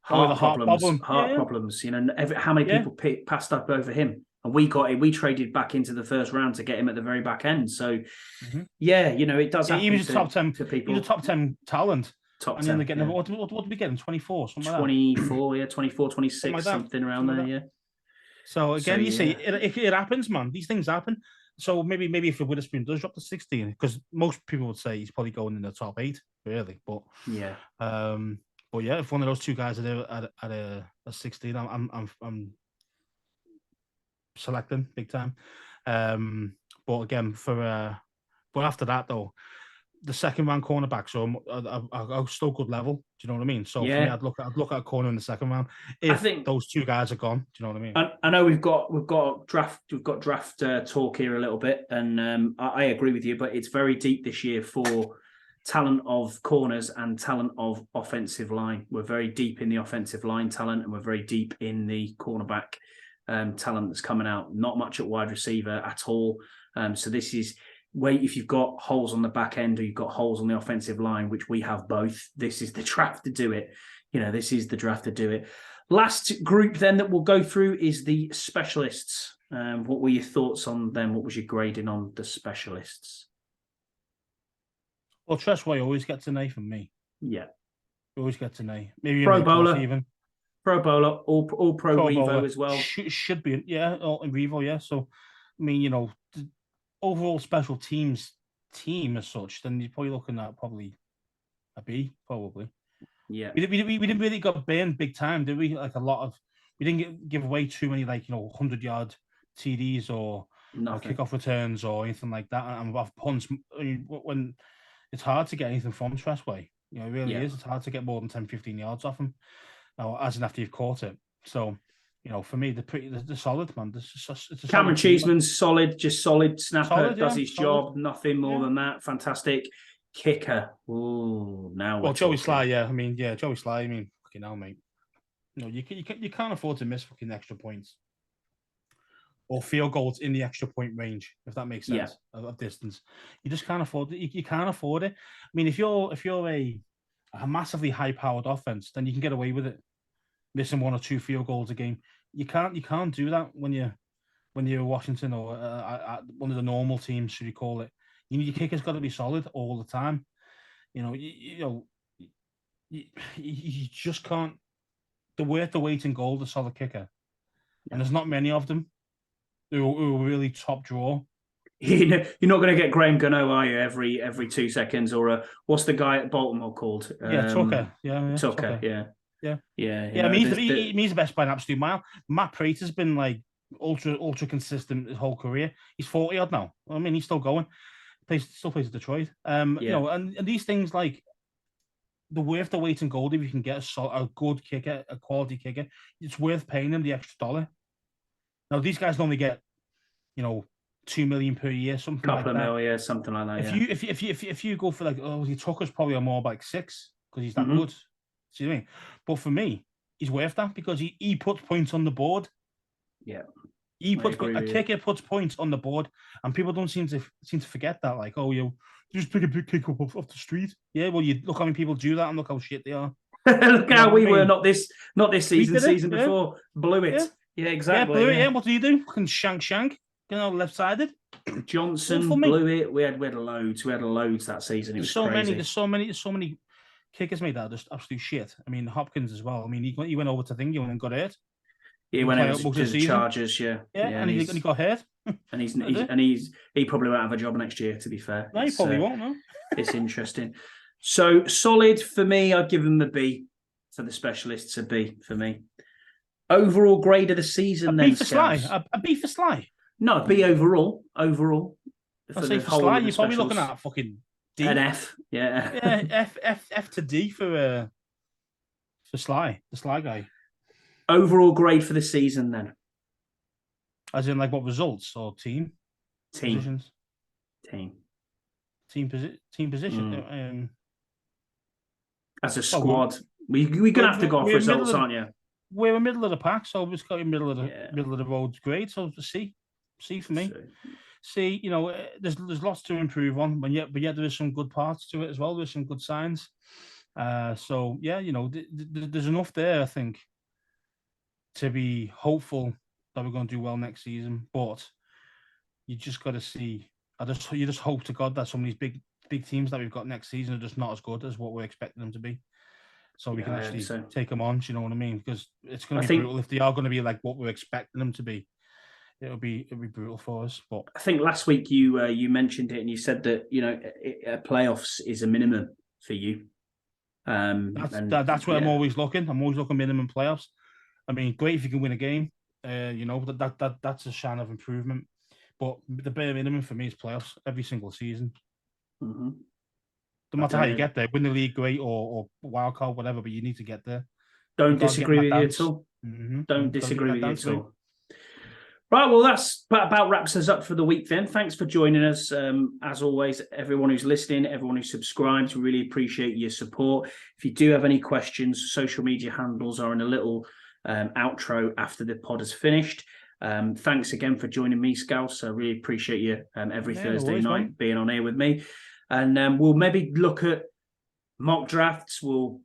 Heart problems. How many people passed up over him, and we traded back into the first round to get him at the very back end. So, it does happen. He was a top 10 to people. He was a top 10 talent. Top 10. And then getting what did we get him? 24, something like that. 24, 24, 26, something around there. Yeah. So again, see, it happens, man. These things happen. So maybe if the Witherspoon does drop to 16, because most people would say he's probably going in the top 8, really. But if one of those 2 guys are there at a 16, I'm selecting big time. But again, but after that though, the second round cornerback, so I'm still good level. Do you know what I mean? So for me, I'd look at a corner in the second round if those 2 guys are gone. Do you know what I mean? I know we've got draft talk here a little bit, and I agree with you, but it's very deep this year for talent of corners and talent of offensive line. We're very deep in the offensive line talent, and we're very deep in the cornerback talent that's coming out. Not much at wide receiver at all. So this is where, if you've got holes on the back end or you've got holes on the offensive line, which we have both, this is the draft to do it. This is the draft to do it. Last group then that we'll go through is the specialists. What were your thoughts on them? What was your grading on the specialists? Well, Tressway always gets an A from me. Yeah. Always gets an A. Maybe Pro Bowler. Even. Pro Bowler, all pro Revo bowler as well. Should be, all in Revo, yeah. So, I mean, the overall special teams team as such, then you're probably looking at a B, probably. Yeah. We didn't really got burned big time, did we? Like we didn't give away too many 100-yard TDs or kickoff returns or anything like that. And off punts, when it's hard to get anything from Tressway. You know, it really is. It's hard to get more than 10, 15 yards off him, as in after you've caught it. So, you know, for me, they're solid, man. It's a Cameron solid team. Cheeseman's solid, just solid snapper, Solid, does yeah, his solid. job, nothing more than that. Fantastic kicker. Ooh, now we're Well, Joey talking. Sly, yeah. I mean, yeah, Joey Sly. I mean, fucking hell, mate. No, you can't afford to miss fucking extra points or field goals in the extra point range, if that makes sense, of distance. You just can't afford it. You can't afford it. I mean, if you're a massively high powered offense, then you can get away with it, missing 1 or 2 field goals a game. You can't do that when you're Washington or one of the normal teams, should you call it. You know, your kicker's got to be solid all the time. You know, you just can't. They're worth the weight in gold, a solid kicker, and there's not many of them who are really top draw. You're not going to get Graham Gano, are you? Every 2 seconds, or what's the guy at Baltimore called? Tucker. Tucker. Yeah. I mean, he's the best by an absolute mile. Matt Prater's been like ultra consistent his whole career. He's 40 odd now. I mean, he's still going. Still plays at Detroit. You know, and these things like the worth the weight in gold. If you can get a good kicker, a quality kicker, it's worth paying them the extra dollar. Now these guys normally get, you know, $2 million per year, something like that. Couple of mil, something like that. If you go for like, Tucker's probably on more like $6 because he's that good. See what I mean? But for me, he's worth that because he puts points on the board. Yeah. He puts a kicker puts points on the board, and people don't seem to forget that. Like, oh, you just pick a big kick up off the street. Yeah, well, you look how many people do that, and look how shit they are. Look how we were not this season before. Blew it. Yeah, exactly. Yeah, blew it. Yeah, what do you do? Fucking shank, you know, left sided. Johnson blew it. We had loads. We had loads that season. It was crazy. There's so many kickers made that just absolute shit. I mean, Hopkins as well. I mean, he went over to Thingy and got hurt. He went over to the Chargers, and he got hurt. And he probably won't have a job next year. To be fair, no, he probably won't. No, it's interesting. So solid for me. I'd give him a B. For the specialists, a B for me. Overall grade of the season. A B for Sly. A B for Sly. No, B overall. Overall. I say for Sly, you're probably looking at a fucking D. An F. Yeah. F to D for Sly, the Sly guy. Overall grade for the season, then. As in, like, what results or team? Positions? Team position. As a squad, we're going to have to go off results, aren't you? We're in the middle of the pack, so we've got in middle of the road grade. So C for me. C, you know, there's lots to improve on, but yet there is some good parts to it as well. There's some good signs. So yeah, you know, there's enough there, I think, to be hopeful that we're going to do well next season. But you just got to see. You just hope to God that some of these big teams that we've got next season are just not as good as what we're expecting them to be. So we can actually take them on. Do you know what I mean? Because it's going to be brutal if they are going to be like what we're expecting them to be. It'll be brutal for us. But I think last week you mentioned it and you said that, you know, playoffs is a minimum for you. That's where I'm always looking. I'm always looking minimum playoffs. I mean, great if you can win a game. You know, that's a sign of improvement. But the bare minimum for me is playoffs every single season. Mm-hmm. No matter how you get there, win the league, great, or wild card, whatever, but you need to get there. Don't disagree with you at all. Don't disagree with you at all. Right, well, that's about wraps us up for the week then. Thanks for joining us. As always, everyone who's listening, everyone who subscribes, we really appreciate your support. If you do have any questions, social media handles are in a little outro after the pod is finished. Thanks again for joining me, Scouse. I really appreciate you every Thursday night being on here with me. And we'll maybe look at mock drafts. We'll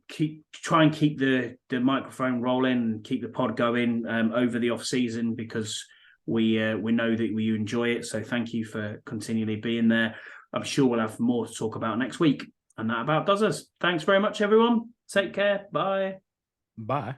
try and keep the microphone rolling and keep the pod going over the off season because we know that you enjoy it. So thank you for continually being there. I'm sure we'll have more to talk about next week. And that about does us. Thanks very much, everyone. Take care. Bye. Bye.